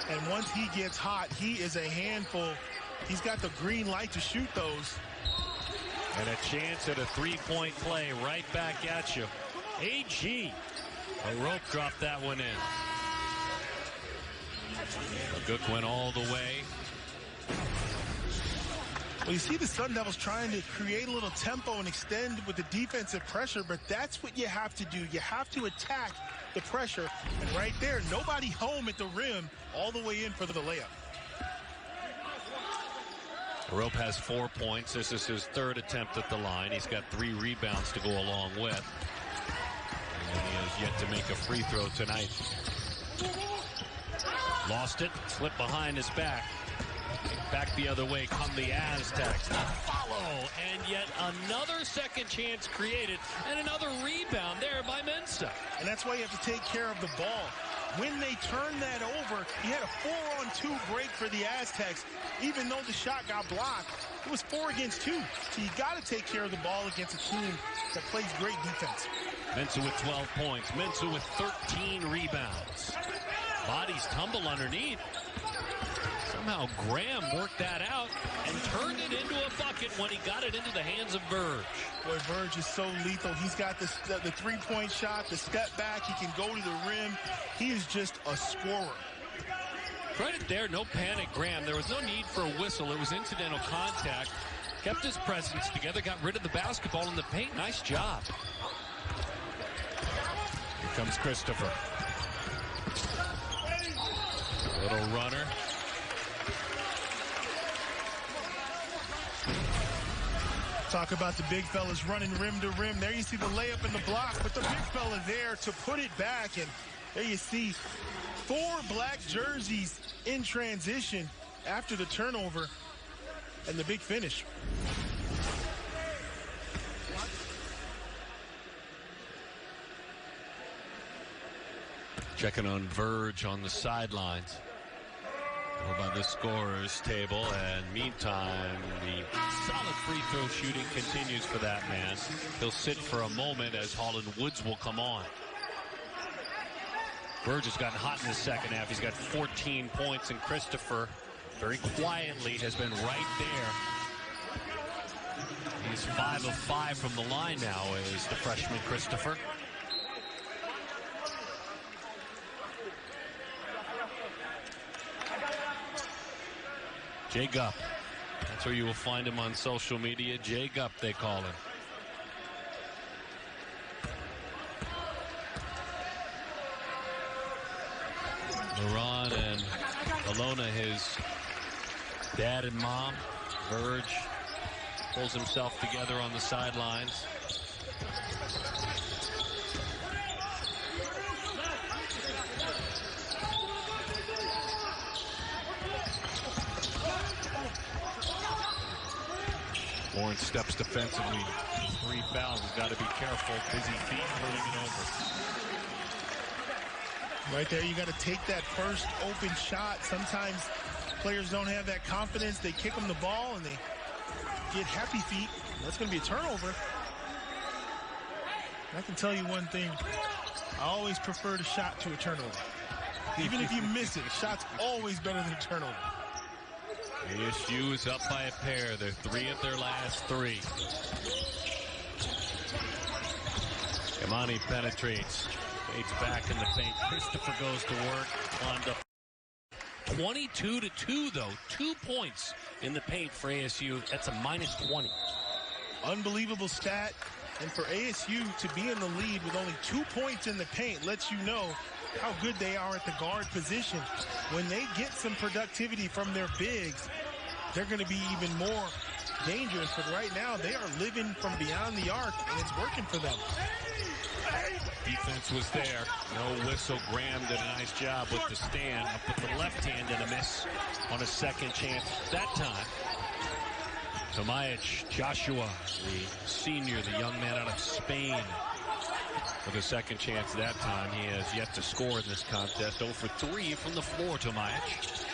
B: and once he gets hot, he is a handful. He's got the green light to shoot those.
A: And a chance at a three-point play right back at you. AG. A rope dropped that one in. Gook went all the way.
B: Well, you see the Sun Devils trying to create a little tempo and extend with the defensive pressure, but that's what you have to do. You have to attack the pressure. And right there, nobody home at the rim, all the way in for the layup.
A: Rope has 4 points. This is his third attempt at the line. He's got 3 rebounds to go along with. And he has yet to make a free throw tonight. Lost it, slipped behind his back. Back the other way come the Aztecs. The follow, and yet another second chance created, and another rebound there by Mensah.
B: And that's why you have to take care of the ball. When they turned that over, you had a 4-on-2 break for the Aztecs. Even though the shot got blocked, it was 4 against 2. So you got to take care of the ball against a team that plays great defense.
A: Mensah with 12 points. Mensah with 13 rebounds. Bodies tumble underneath. Somehow Graham worked that out and turned it into a bucket when he got it into the hands of Verge.
B: Boy, Verge is so lethal. He's got the three-point shot, the step back. He can go to the rim. He is just a scorer.
A: Credit there, no panic, Graham. There was no need for a whistle. It was incidental contact. Kept his presence together, got rid of the basketball in the paint. Nice job. Here comes Christopher. Little runner.
B: Talk about the big fellas running rim to rim. There you see the layup and the block, but the big fella there to put it back. And there you see 4 black jerseys in transition after the turnover and the big finish.
A: Checking on Verge on the sidelines. By the scorer's table, and meantime the solid free throw shooting continues for that man. He'll sit for a moment as Holland Woods will come on. Verge has gotten hot in the second half. He's got 14 points, and Christopher very quietly has been right there. He's 5 of 5 from the line now is the freshman Christopher. Jay Gupp. That's where you will find him on social media. Jay Gupp, they call him. Laron and Alona, his dad and mom. Verge pulls himself together on the sidelines. Lawrence steps defensively. 3 fouls. He's got to be careful. Busy feet, turning it over.
B: Right there, you got to take that first open shot. Sometimes players don't have that confidence. They kick them the ball and they get happy feet. That's going to be a turnover. I can tell you one thing. I always prefer the shot to a turnover. Even if you miss it, a shot's always better than a turnover.
A: ASU is up by a pair. They're 3 of their last 3. Kamani penetrates. Fades back in the paint. Christopher goes to work on the 22-2 though. 2 points in the paint for ASU. That's a -20.
B: Unbelievable stat. And for ASU to be in the lead with only 2 points in the paint lets you know how good they are at the guard position. When they get some productivity from their bigs, they're going to be even more dangerous. But right now, they are living from beyond the arc, and it's working for them.
A: Defense was there. No whistle. Graham did a nice job with the stand. Up with the left hand and a miss on a second chance that time. Tomajic, Joshua, the senior, the young man out of Spain, with a second chance that time. He has yet to score in this contest. 0 for 3 from the floor, Tomajic.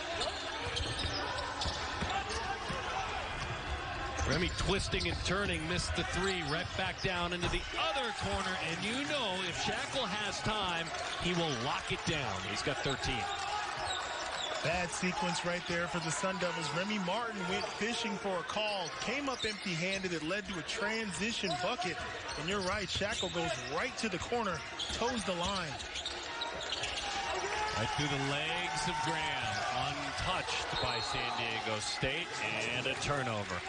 A: Remy twisting and turning, missed the three, right back down into the other corner. And you know, if Shackle has time, he will lock it down. He's got 13.
B: Bad sequence right there for the Sun Devils. Remy Martin went fishing for a call, came up empty-handed. It led to a transition bucket. And you're right, Shackle goes right to the corner, toes the line.
A: Right through the legs of Graham, untouched by San Diego State, and a turnover.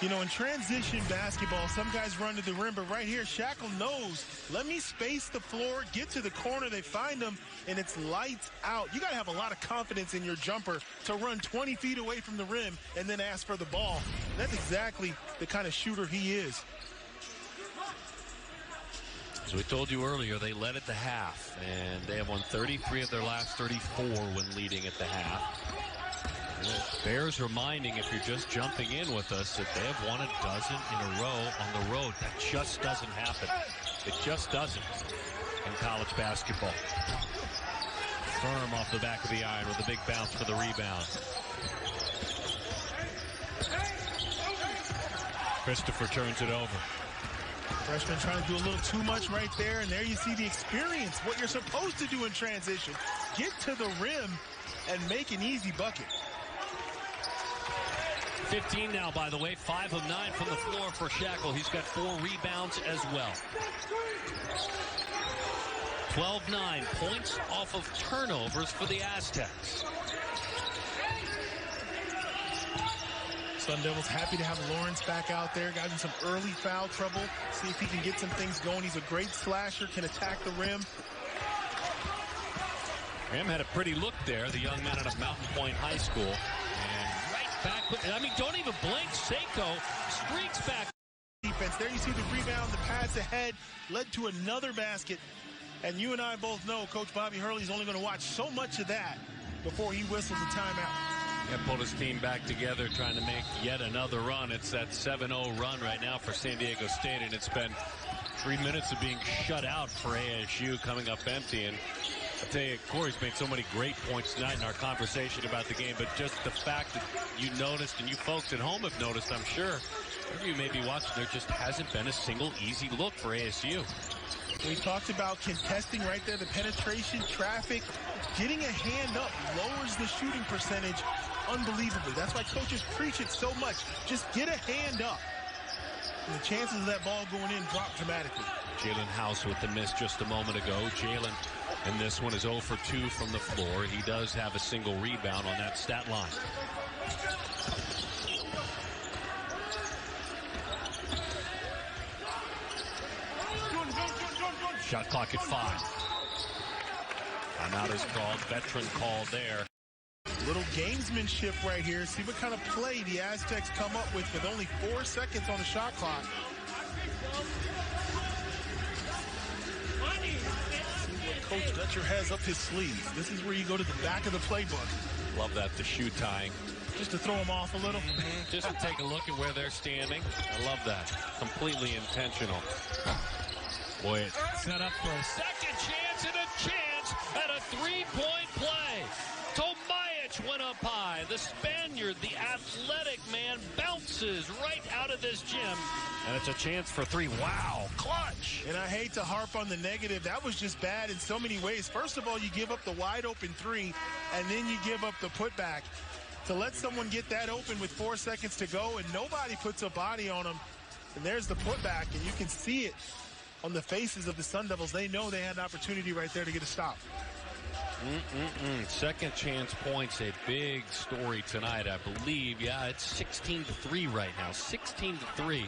B: You know, in transition basketball, some guys run to the rim, but right here, Shackle knows, let me space the floor, get to the corner, they find him, and it's lights out. You got to have a lot of confidence in your jumper to run 20 feet away from the rim and then ask for the ball. And that's exactly the kind of shooter he is.
A: So we told you earlier, they led at the half, and they have won 33 of their last 34 when leading at the half. Bears reminding, if you're just jumping in with us, that they have won a dozen in a row on the road. That just doesn't happen. It just doesn't in college basketball. Firm off the back of the iron with a big bounce for the rebound. Christopher turns it over.
B: Freshman trying to do a little too much right there, and there you see the experience, what you're supposed to do in transition. Get to the rim and make an easy bucket.
A: 15 now, by the way. 5 of 9 from the floor for Shackle. He's got 4 rebounds as well. 12-9 points off of turnovers for the Aztecs.
B: Sun Devils happy to have Lawrence back out there. Got in some early foul trouble. See if he can get some things going. He's a great slasher, can attack the rim.
A: Graham had a pretty look there, the young man out of Mountain Point High School. And right back, I mean, don't even blink. Seiko streaks back.
B: Defense. There you see the rebound, the pass ahead, led to another basket. And you and I both know Coach Bobby Hurley's only going to watch so much of that before he whistles a timeout.
A: Yeah, pulled his team back together, trying to make yet another run. It's that 7-0 run right now for San Diego State, and it's been 3 minutes of being shut out for ASU, coming up empty. And I'll tell you, Corey's made so many great points tonight in our conversation about the game, but just the fact that you noticed, and you folks at home have noticed, I'm sure, wherever you may be watching, there just hasn't been a single easy look for ASU.
B: We talked about contesting right there, the penetration, traffic, getting a hand up lowers the shooting percentage unbelievably. That's why coaches preach it so much. Just get a hand up. And the chances of that ball going in drop dramatically.
A: Jalen House with the miss just a moment ago. Jalen, and this one is 0 for 2 from the floor. He does have a single rebound on that stat line. Shot clock at 5. Timeout is called. Veteran call there.
B: Little gamesmanship right here. See what kind of play the Aztecs come up with only 4 seconds on the shot clock. See what Coach Dutcher has up his sleeve. This is where you go to the back of the playbook.
A: Love that, the shoe tying.
B: Just to throw them off a little.
A: Just to take a look at where they're standing. I love that. Completely intentional. Boy, it's set up for a second chance and a chance at a three-point play. Tomajic went up high. The Spaniard, the athletic man, bounces right out of this gym. And it's a chance for 3. Wow, clutch.
B: And I hate to harp on the negative. That was just bad in so many ways. First of all, you give up the wide open 3, and then you give up the putback. To let someone get that open with 4 seconds to go, and nobody puts a body on them. And there's the putback, and you can see it on the faces of the Sun Devils. They know they had an opportunity right there to get a stop.
A: Second chance points, a big story tonight, I believe. Yeah, it's 16-3 right now. 16-3.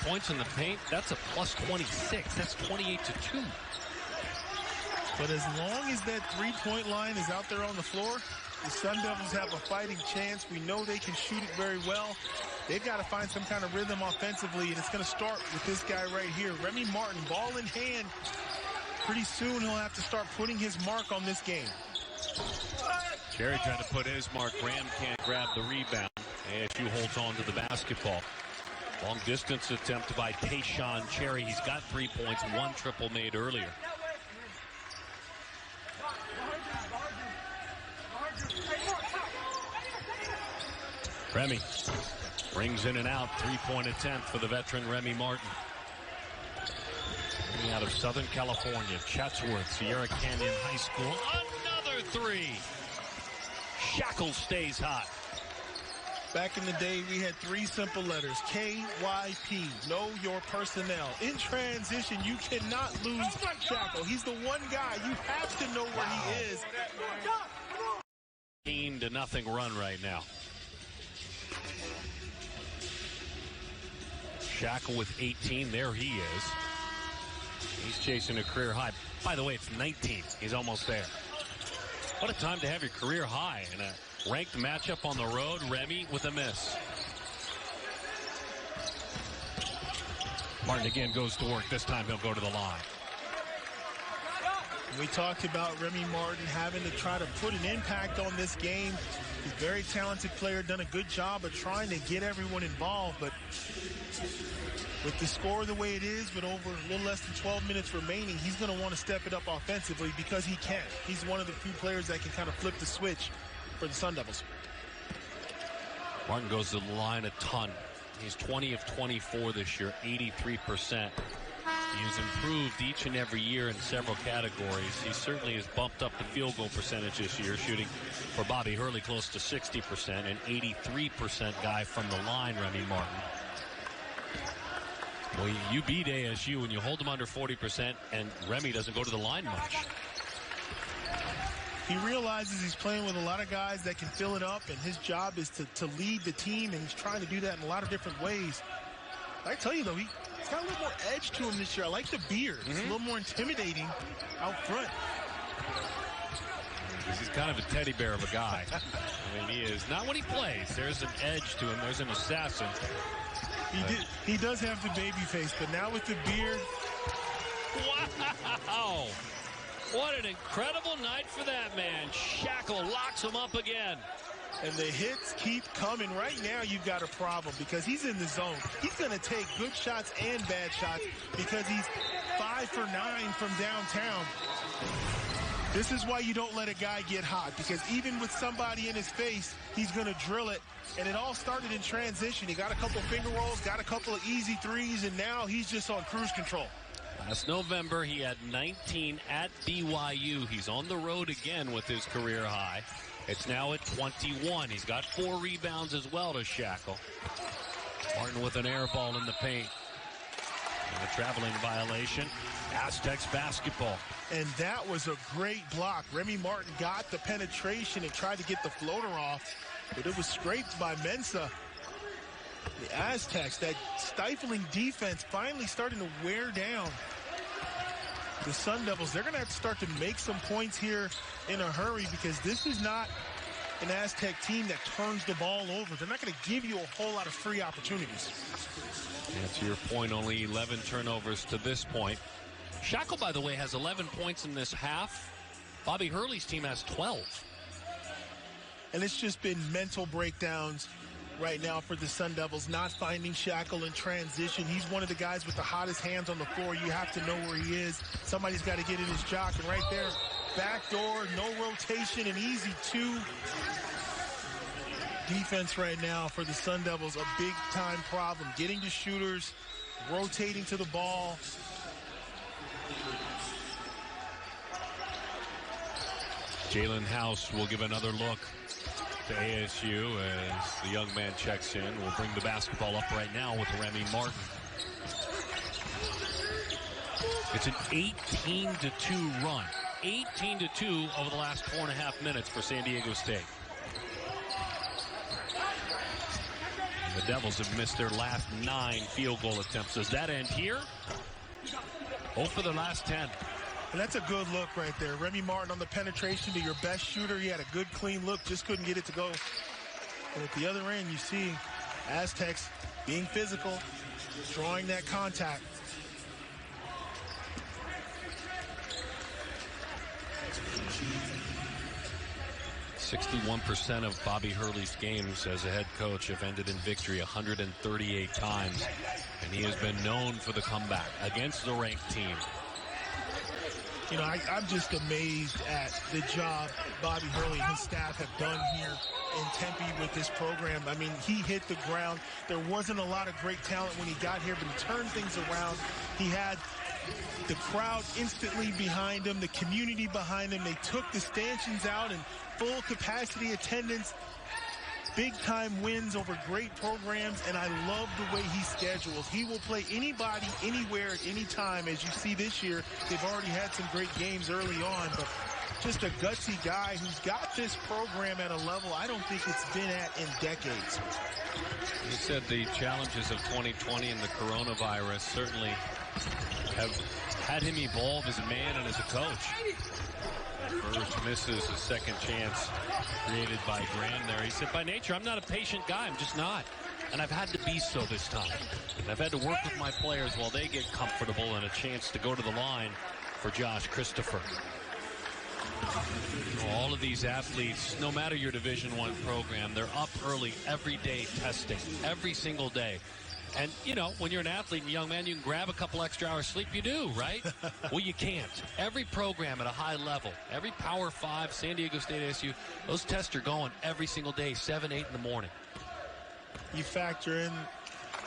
A: points in the paint. That's a plus 26. That's 28-2.
B: But as long as that three-point line is out there on the floor, the Sun Devils have a fighting chance. We know they can shoot it very well. They've got to find some kind of rhythm offensively, and it's going to start with this guy right here, Remy Martin, ball in hand. Pretty soon he'll have to start putting his mark on this game.
A: Cherry trying to put his mark. Graham can't grab the rebound. ASU holds on to the basketball. Long distance attempt by Tayshaun Cherry. He's got 3 points, 1 triple made earlier. Remy brings in and out. 3-point attempt for the veteran Remy Martin. Coming out of Southern California, Chatsworth, Sierra Canyon High School. Another 3. Shackle stays hot.
B: Back in the day, we had 3 simple letters, KYP, know your personnel. In transition, you cannot lose Shackle. He's the one guy. You have to know where he is.
A: 18-0 run right now. Shackle with 18. There he is. He's chasing a career high. By the way, it's 19. He's almost there. What a time to have your career high in a ranked matchup on the road. Remy with a miss. Martin again goes to work. This time he'll go to the line.
B: We talked about Remy Martin having to try to put an impact on this game. He's a very talented player, done a good job of trying to get everyone involved, but with the score the way it is, with over a little less than 12 minutes remaining, he's going to want to step it up offensively because he can. He's one of the few players that can kind of flip the switch for the Sun Devils.
A: Martin goes to the line a ton. He's 20 of 24 this year, 83%. He's improved each and every year in several categories. He certainly has bumped up the field goal percentage this year, shooting for Bobby Hurley close to 60%, an 83% guy from the line, Remy Martin. Well, you beat ASU when you hold them under 40%, and Remy doesn't go to the line much.
B: He realizes he's playing with a lot of guys that can fill it up, and his job is to lead the team, and he's trying to do that in a lot of different ways. I tell you, though, he's got a little more edge to him this year. I like the beard. It's a little more intimidating out front.
A: He's kind of a teddy bear of a guy. I mean, he is. Not when he plays. There's an edge to him. There's an assassin.
B: He does have the baby face, but now with the beard.
A: Wow. What an incredible night for that man. Shackle locks him up again.
B: And the hits keep coming. Right now, you've got a problem because he's in the zone. He's going to take good shots and bad shots because he's 5 for 9 from downtown. This is why you don't let a guy get hot, because even with somebody in his face, he's going to drill it. And it all started in transition. He got a couple finger rolls, got a couple of easy threes, and now he's just on cruise control.
A: Last November, he had 19 at BYU. He's on the road again with his career high. It's now at 21. He's got 4 rebounds as well to Shackle. Martin with an air ball in the paint. And a traveling violation. Aztecs basketball.
B: And that was a great block. Remy Martin got the penetration and tried to get the floater off, but it was scraped by Mensah. The Aztecs, that stifling defense, finally starting to wear down the Sun Devils. They're going to have to start to make some points here in a hurry, because this is not an Aztec team that turns the ball over. They're not going to give you a whole lot of free opportunities.
A: Yeah, to your point, only 11 turnovers to this point. Shackle, by the way, has 11 points in this half. Bobby Hurley's team has 12.
B: And it's just been mental breakdowns right now for the Sun Devils, not finding Shackle in transition. He's one of the guys with the hottest hands on the floor. You have to know where he is. Somebody's got to get in his jock. And right there, back door, no rotation, an easy 2. Defense right now for the Sun Devils, a big-time problem. Getting to shooters, rotating to the ball.
A: Jalen House will give another look to ASU as the young man checks in. We'll bring the basketball up right now with Remy Martin. It's an 18-2 run. 18-2 over the last 4.5 minutes for San Diego State. The Devils have missed their last 9 field goal attempts. Does that end here? 0 for the last 10.
B: And that's a good look right there. Remy Martin on the penetration to your best shooter. He had a good, clean look, just couldn't get it to go. And at the other end, you see Aztecs being physical, drawing that contact.
A: %61% of Bobby Hurley's games as a head coach have ended in victory 138 times. And he has been known for the comeback against the ranked team.
B: You know, I'm just amazed at the job Bobby Hurley and his staff have done here in Tempe with this program. I mean, he hit the ground. There wasn't a lot of great talent when he got here, but he turned things around. He had the crowd instantly behind him, the community behind him. They took the stanchions out in full capacity attendance. Big-time wins over great programs, and I love the way he schedules. He will play anybody, anywhere, at any time. As you see this year, they've already had some great games early on, but just a gutsy guy who's got this program at a level I don't think it's been at in decades.
A: You said the challenges of 2020 and the coronavirus certainly have had him evolve as a man and as a coach. First misses a second chance created by Graham there. He said, by nature, I'm not a patient guy. I'm just not. And I've had to be so this time. And I've had to work with my players while they get comfortable and a chance to go to the line for Josh Christopher. All of these athletes, no matter your Division I program, they're up early every day testing, every single day. And, you know, when you're an athlete and a young man, you can grab a couple extra hours sleep. You do, right? Well, you can't. Every program at a high level, every Power 5, San Diego State Sdsu, those tests are going every single day, 7, 8 in the morning.
B: You factor in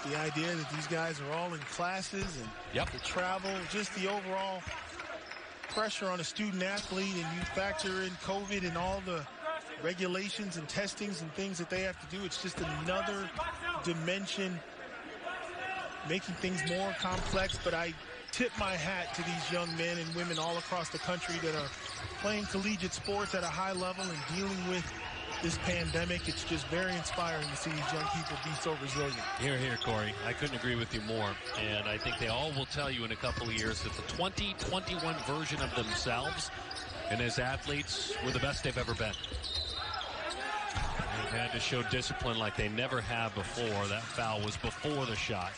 B: the idea that these guys are all in classes and the travel, just the overall pressure on a student athlete, and you factor in COVID and all the regulations and testings and things that they have to do. It's just another dimension, making things more complex. But I tip my hat to these young men and women all across the country that are playing collegiate sports at a high level and dealing with this pandemic. It's just very inspiring to see these young people be so resilient.
A: Here, Corey. I couldn't agree with you more. And I think they all will tell you in a couple of years that the 2021 version of themselves and as athletes were the best they've ever been. They've had to show discipline like they never have before. That foul was before the shot.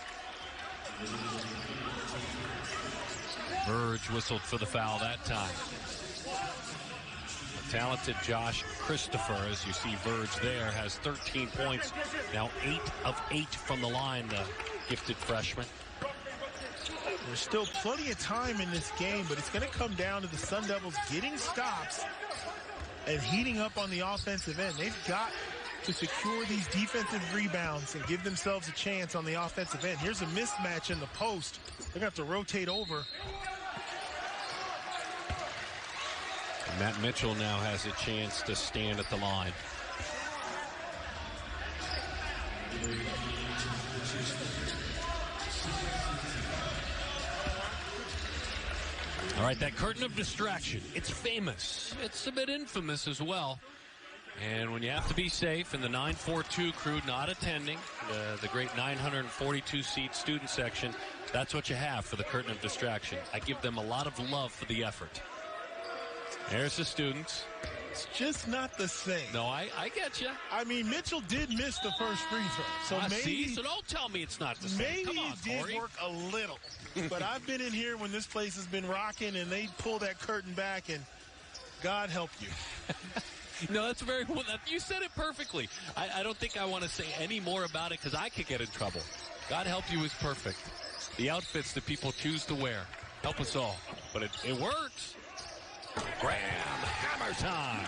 A: Verge whistled for the foul that time. A talented Josh Christopher, as you see Verge there, has 13 points. Now 8 of 8 from the line, the gifted freshman.
B: There's still plenty of time in this game, but it's going to come down to the Sun Devils getting stops and heating up on the offensive end. They've got to secure these defensive rebounds and give themselves a chance on the offensive end. Here's a mismatch in the post. They're going to have to rotate over.
A: Matt Mitchell now has a chance to stand at the line. All right, that curtain of distraction, it's famous. It's a bit infamous as well. And when you have to be safe and the 942 crew not attending, the great 942-seat student section, that's what you have for the curtain of distraction. I give them a lot of love for the effort. There's the students.
B: It's just not the same.
A: No, I get you.
B: I mean, Mitchell did miss the first free throw. So maybe,
A: so don't tell me it's not the same.
B: Maybe
A: Come on,
B: it did
A: Corey.
B: work a little. But I've been in here when this place has been rocking, and they pull that curtain back, and God help you.
A: No, that's very well. You said it perfectly. I don't think I want to say any more about it because I could get in trouble. God help you is perfect. The outfits that people choose to wear help us all. But it works. Graham, hammer time.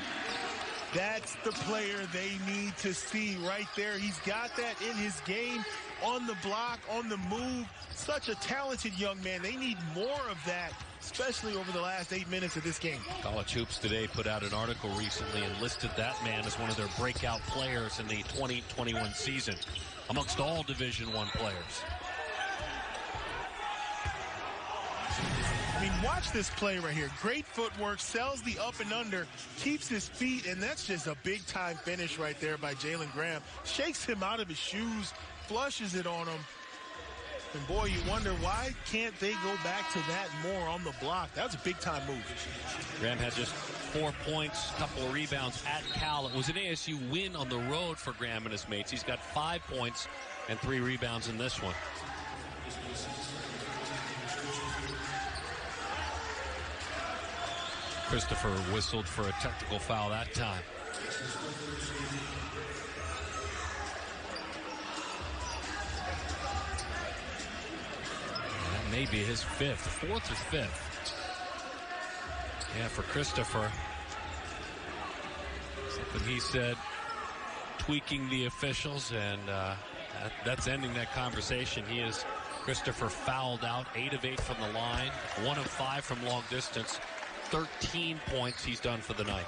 B: That's the player they need to see right there. He's got that in his game, on the block, on the move. Such a talented young man. They need more of that, especially over the last 8 minutes of this game.
A: College Hoops Today put out an article recently and listed that man as one of their breakout players in the 2021 season amongst all Division I players.
B: I mean, watch this play right here. Great footwork, sells the up and under, keeps his feet, and that's just a big-time finish right there by Jalen Graham. Shakes him out of his shoes, flushes it on him. And boy, you wonder why can't they go back to that more on the block? That was a big-time move.
A: Graham had just 4 points, a couple of rebounds at Cal. It was an ASU win on the road for Graham and his mates. He's got 5 points and 3 rebounds in this one. Christopher whistled for a technical foul that time. That may be his 4th or 5th. Yeah, for Christopher. Something he said, tweaking the officials, and that's ending that conversation. Christopher fouled out, 8 of 8 from the line, 1 of 5 from long distance. 13 points he's done for the night.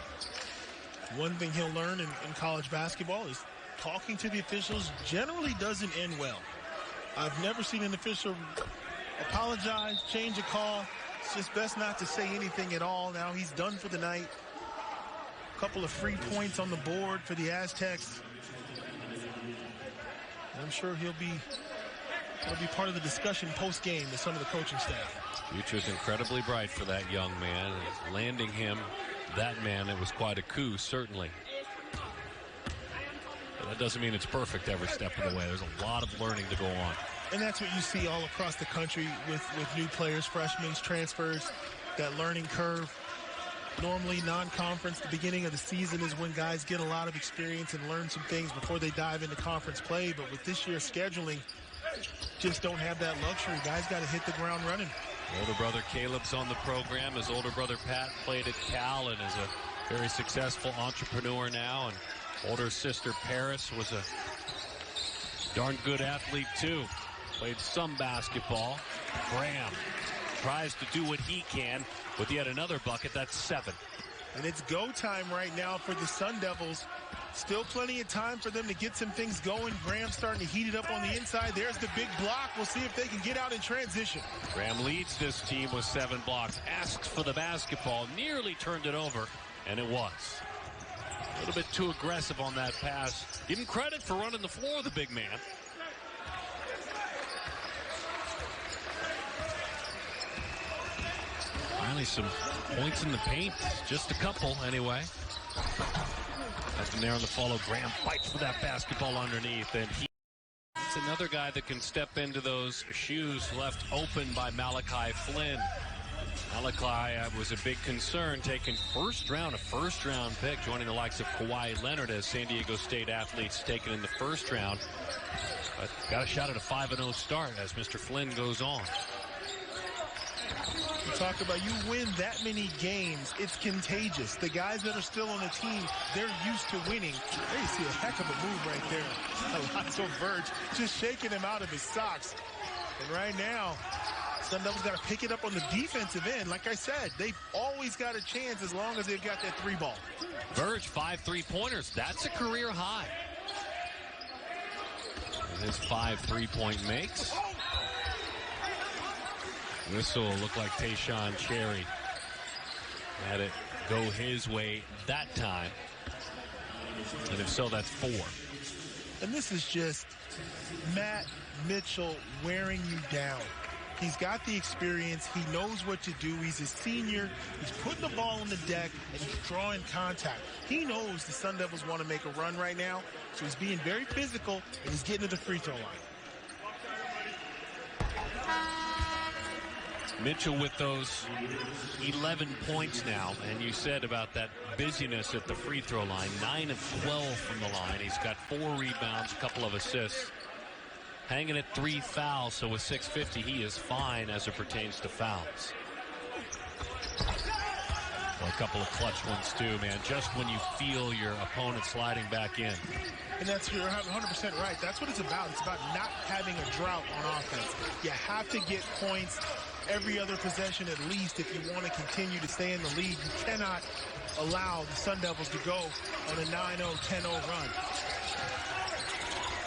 B: One thing he'll learn in college basketball is talking to the officials generally doesn't end well. I've never seen an official apologize, change a call. It's just best not to say anything at all. Now he's done for the night. A couple of free points on the board for the Aztecs. I'm sure he'll be part of the discussion post-game with some of the coaching staff.
A: Future's incredibly bright for that young man. Landing him, that man, it was quite a coup, certainly. But that doesn't mean it's perfect every step of the way. There's a lot of learning to go on.
B: And that's what you see all across the country with new players, freshmen, transfers, that learning curve. Normally, non-conference, the beginning of the season is when guys get a lot of experience and learn some things before they dive into conference play. But with this year's scheduling, just don't have that luxury. Guys got to hit the ground running.
A: Older brother Caleb's on the program. His older brother Pat played at Cal and is a very successful entrepreneur now. And older sister Paris was a darn good athlete too. Played some basketball. Graham tries to do what he can with yet another bucket. That's 7.
B: And it's go time right now for the Sun Devils. Still plenty of time for them to get some things going. Graham starting to heat it up on the inside. There's the big block. We'll see if they can get out in transition. Graham
A: leads this team with 7 blocks. Asks for the basketball. Nearly turned it over. And it was. A little bit too aggressive on that pass. Give him credit for running the floor, the big man. Finally some points in the paint. Just a couple anyway. Nothing there on the follow. Graham fights for that basketball underneath, and it's another guy that can step into those shoes left open by Malachi Flynn. Malachi was a big concern, taking a first round pick, joining the likes of Kawhi Leonard as San Diego State athletes taken in the first round. But got a shot at a 5-0 start as Mr. Flynn goes on.
B: You talk about you win that many games, it's contagious. The guys that are still on the team, they're used to winning. There you see a heck of a move right there. Alonzo Verge just shaking him out of his socks. And right now, Sun Devils got to pick it up on the defensive end. Like I said, they've always got a chance as long as they've got that 3 ball.
A: Verge, 5 3-pointers. That's a career high. And his 5 3-point makes. This will look like Tayshaun Cherry had it go his way that time. And if so, that's 4.
B: And this is just Matt Mitchell wearing you down. He's got the experience. He knows what to do. He's a senior. He's putting the ball on the deck, and he's drawing contact. He knows the Sun Devils want to make a run right now, so he's being very physical, and he's getting to the free throw line.
A: Mitchell with those 11 points now, and you said about that busyness at the free throw line. 9 of 12 from the line. He's got 4 rebounds, a couple of assists. Hanging at 3 fouls, so with 6:50, he is fine as it pertains to fouls. Well, a couple of clutch ones too, man. Just when you feel your opponent sliding back in.
B: And you're 100% right. That's what it's about. It's about not having a drought on offense. You have to get points every other possession at least if you want to continue to stay in the lead. You cannot allow the Sun Devils to go on a 9-0, 10-0 run.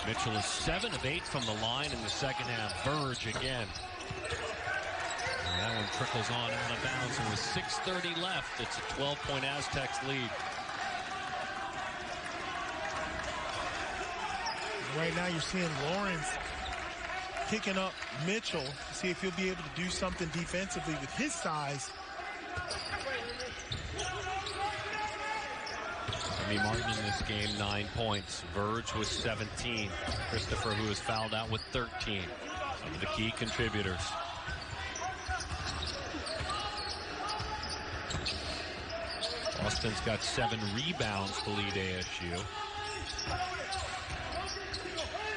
A: Mitchell is 7 of 8 from the line in the second half. Verge again. And that one trickles on out of bounds, and with 6:30 left, it's a 12-point Aztecs lead.
B: Right now you're seeing Lawrence picking up Mitchell. See if he'll be able to do something defensively with his size.
A: Remy Martin in this game, 9 points. Verge with 17. Christopher, who was fouled out, with 13. Some of the key contributors. Austin's got 7 rebounds to lead ASU.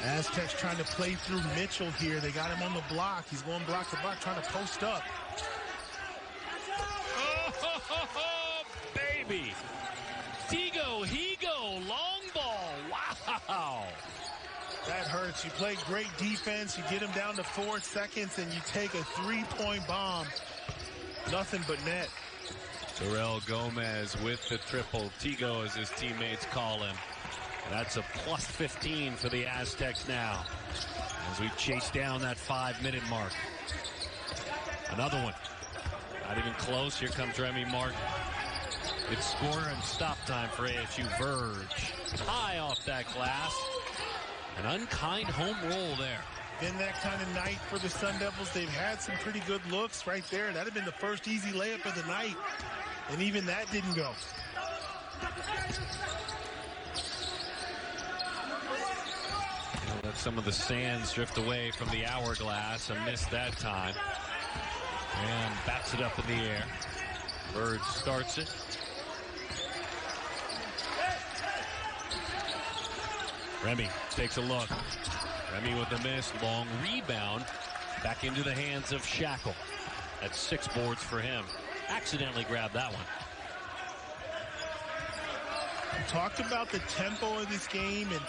B: Aztecs trying to play through Mitchell here. They got him on the block. He's going block to block, trying to post up.
A: Oh, baby. Higo, long ball. Wow.
B: That hurts. You play great defense. You get him down to 4 seconds, and you take a 3-point bomb. Nothing but net.
A: Terrell Gomez with the triple. Tigo, as his teammates call him. That's a plus 15 for the Aztecs now, as we chase down that 5-minute mark. Another one. Not even close. Here comes Remy Martin. It's score and stop time for ASU. Verge. High off that glass. An unkind home roll there.
B: Been that kind of night for the Sun Devils. They've had some pretty good looks right there. That'd have been the first easy layup of the night. And even that didn't go.
A: Let some of the sands drift away from the hourglass. A miss that time. And bats it up in the air. Bird starts it. Remy takes a look. Remy with a miss. Long rebound. Back into the hands of Shackle. That's 6 boards for him. Accidentally grabbed that one.
B: We talked about the tempo of this game and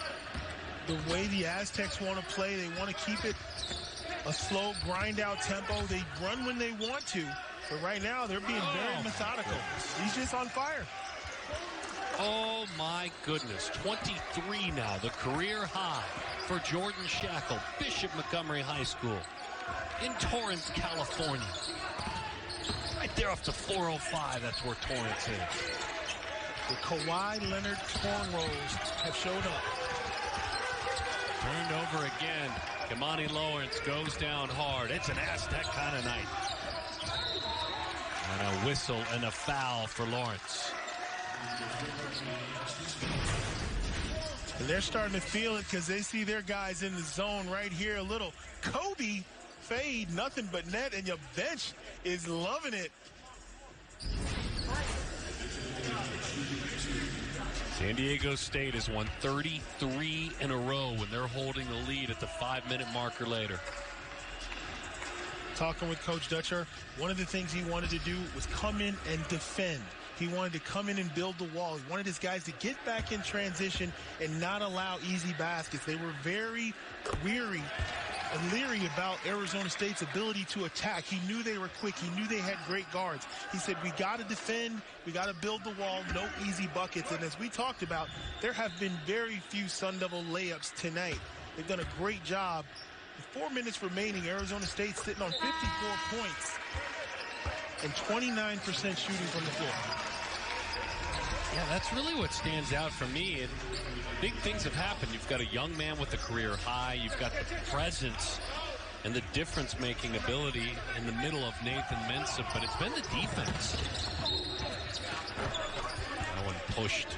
B: the way the Aztecs want to play. They want to keep it a slow, grind-out tempo. They run when they want to, but right now they're being very methodical. He's just on fire.
A: Oh, my goodness. 23 now, the career high for Jordan Shackle, Bishop Montgomery High School in Torrance, California. Right there off to 405, that's where Torrance is.
B: The Kawhi Leonard cornrows have showed up.
A: Turned over again. Kamani Lawrence goes down hard. It's an Aztec kind of night. And a whistle and a foul for Lawrence.
B: And they're starting to feel it because they see their guys in the zone right here. A little Kobe fade, nothing but net, and your bench is loving it.
A: San Diego State has won 33 in a row when they're holding the lead at the 5-minute marker later.
B: Talking with Coach Dutcher, one of the things he wanted to do was come in and defend. He wanted to come in and build the wall. He wanted his guys to get back in transition and not allow easy baskets. They were very weary and leery about Arizona State's ability to attack. He knew they were quick. He knew they had great guards. He said, we got to defend. We got to build the wall. No easy buckets. And as we talked about, there have been very few Sun Devil layups tonight. They've done a great job. With 4 minutes remaining, Arizona State sitting on 54 points and 29% shooting from the floor.
A: Yeah, that's really what stands out for me. And big things have happened. You've got a young man with a career high. You've got the presence and the difference-making ability in the middle of Nathan Mensah, but it's been the defense. That one pushed.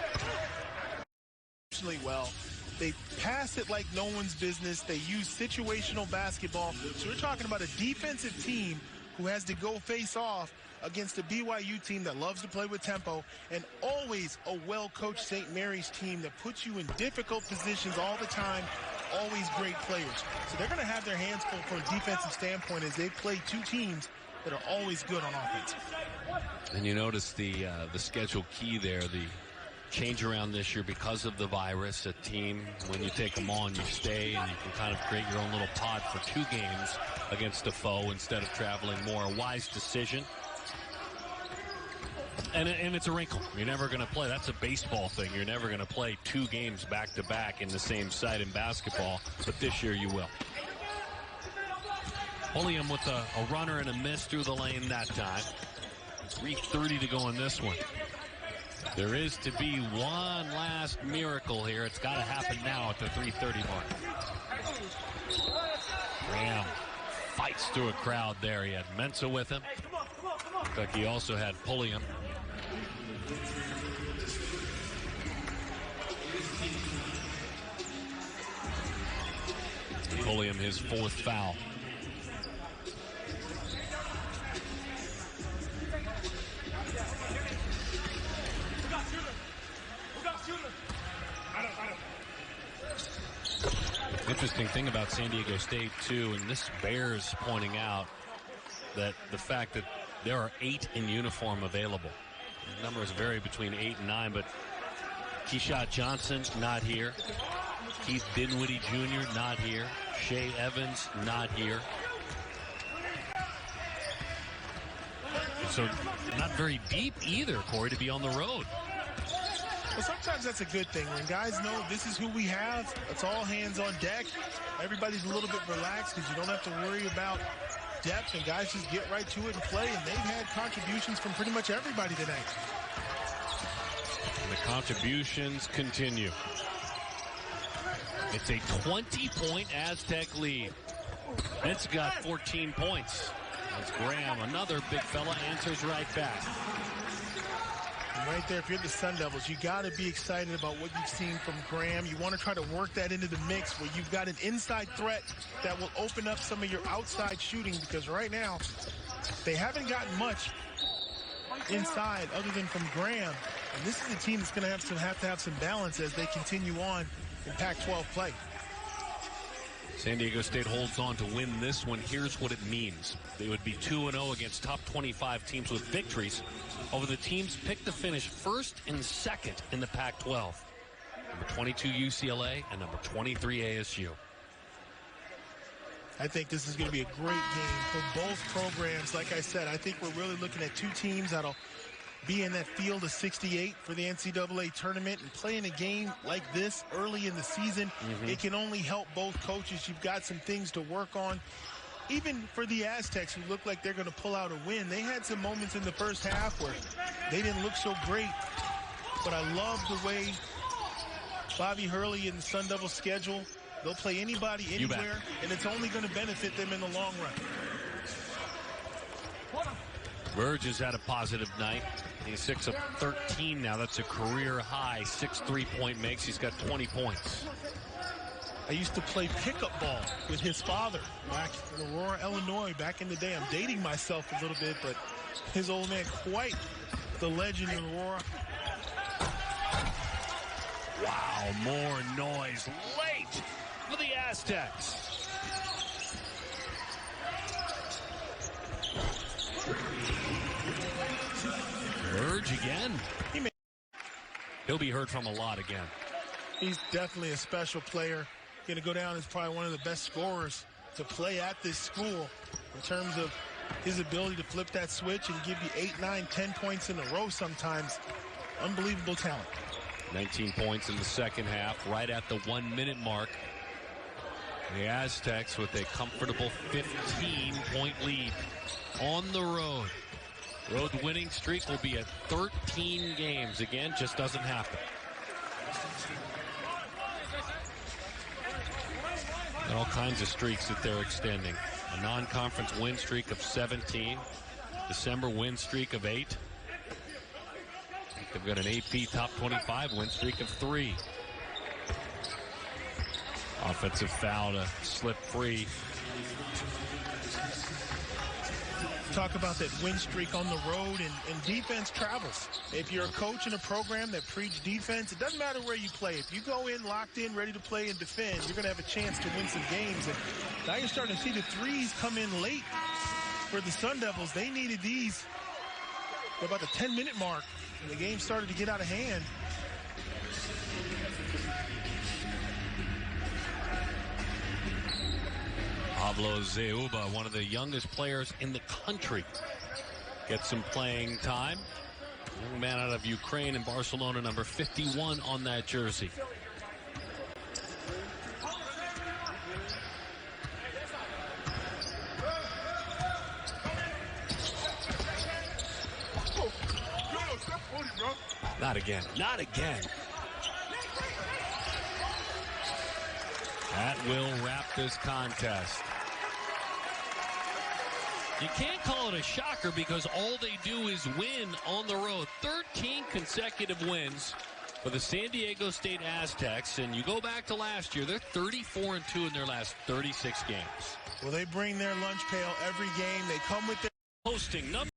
B: Well, they pass it like no one's business. They use situational basketball. So we're talking about a defensive team who has to go face off against a BYU team that loves to play with tempo, and always a well-coached St. Mary's team that puts you in difficult positions all the time, always great players. So they're going to have their hands full from a defensive standpoint as they play 2 teams that are always good on offense.
A: And you notice the schedule key there, the change around this year because of the virus. A team, when you take them on, you stay, and you can kind of create your own little pod for 2 games against a foe instead of traveling more. A wise decision. And it's a wrinkle. You're never going to play. That's a baseball thing. You're never going to play 2 games back-to-back in the same site in basketball. But this year you will. Pulliam with a runner and a miss through the lane that time. 3:30 to go in this one. There is to be one last miracle here. It's got to happen now at the 3:30 mark. Graham fights through a crowd there. He had Mensah with him. Looks like he also had Pulliam. Pulliam his 4th foul. Interesting thing about San Diego State, too, and this bears pointing out that the fact that there are 8 in uniform available. The numbers vary between 8 and 9, but Keyshawn Johnson, not here. Keith Dinwiddie Jr., not here. Shea Evans, not here. So not very deep either, Corey, to be on the road.
B: Well, sometimes that's a good thing. When guys know this is who we have, it's all hands on deck. Everybody's a little bit relaxed because you don't have to worry about depth, and guys just get right to it and play, and they've had contributions from pretty much everybody tonight.
A: And the contributions continue. It's a 20-point Aztec lead. It's got 14 points. As Graham, another big fella, answers right back.
B: And right there, if you're the Sun Devils, you got to be excited about what you've seen from Graham. You want to try to work that into the mix where you've got an inside threat that will open up some of your outside shooting, because right now they haven't gotten much inside other than from Graham. And this is a team that's going to have some balance as they continue on in Pac-12 play.
A: San Diego State holds on to win this one. Here's what it means. They would be 2-0 against top 25 teams with victories over the teams picked to finish 1st and 2nd in the Pac-12. Number 22 UCLA and number 23 ASU.
B: I think this is going to be a great game for both programs. Like I said, I think we're really looking at 2 teams that'll be in that field of 68 for the NCAA tournament, and playing a game like this early in the season, it can only help both coaches. You've got some things to work on. Even for the Aztecs, who look like they're going to pull out a win, they had some moments in the first half where they didn't look so great. But I love the way Bobby Hurley and the Sun Devils schedule. They'll play anybody, anywhere, and it's only going to benefit them in the long run.
A: Verge has had a positive night. He's 6 of 13 now. That's a career high. 6 3-point makes. He's got 20 points.
B: I used to play pickup ball with his father back in Aurora, Illinois, back in the day. I'm dating myself a little bit, but his old man, quite the legend in Aurora.
A: Wow, more noise late for the Aztecs. Verge again. He'll be heard from a lot again.
B: He's definitely a special player. Going to go down as probably one of the best scorers to play at this school in terms of his ability to flip that switch and give you 8, 9, 10 points in a row sometimes. Unbelievable talent.
A: 19 points in the second half, right at the 1-minute mark. The Aztecs with a comfortable 15-point lead on the road. Road winning streak will be at 13 games. Again, just doesn't happen. And all kinds of streaks that they're extending. A non-conference win streak of 17. December win streak of 8. They've got an AP top 25 win streak of 3. Offensive foul to slip free.
B: Talk about that win streak on the road, and defense travels. If you're a coach in a program that preach defense, it doesn't matter where you play. If you go in locked in, ready to play and defend, you're going to have a chance to win some games. And now you're starting to see the threes come in late for the Sun Devils. They needed these at about the 10-minute mark, and the game started to get out of hand.
A: Pablo Zeuba, one of the youngest players in the country, gets some playing time. Young man out of Ukraine and Barcelona, number 51 on that jersey. Not again. Not again. That will wrap this contest. You can't call it a shocker because all they do is win on the road. 13 consecutive wins for the San Diego State Aztecs. And you go back to last year, they're 34-2 in their last 36 games.
B: Well, they bring their lunch pail every game. They come with their
A: hosting number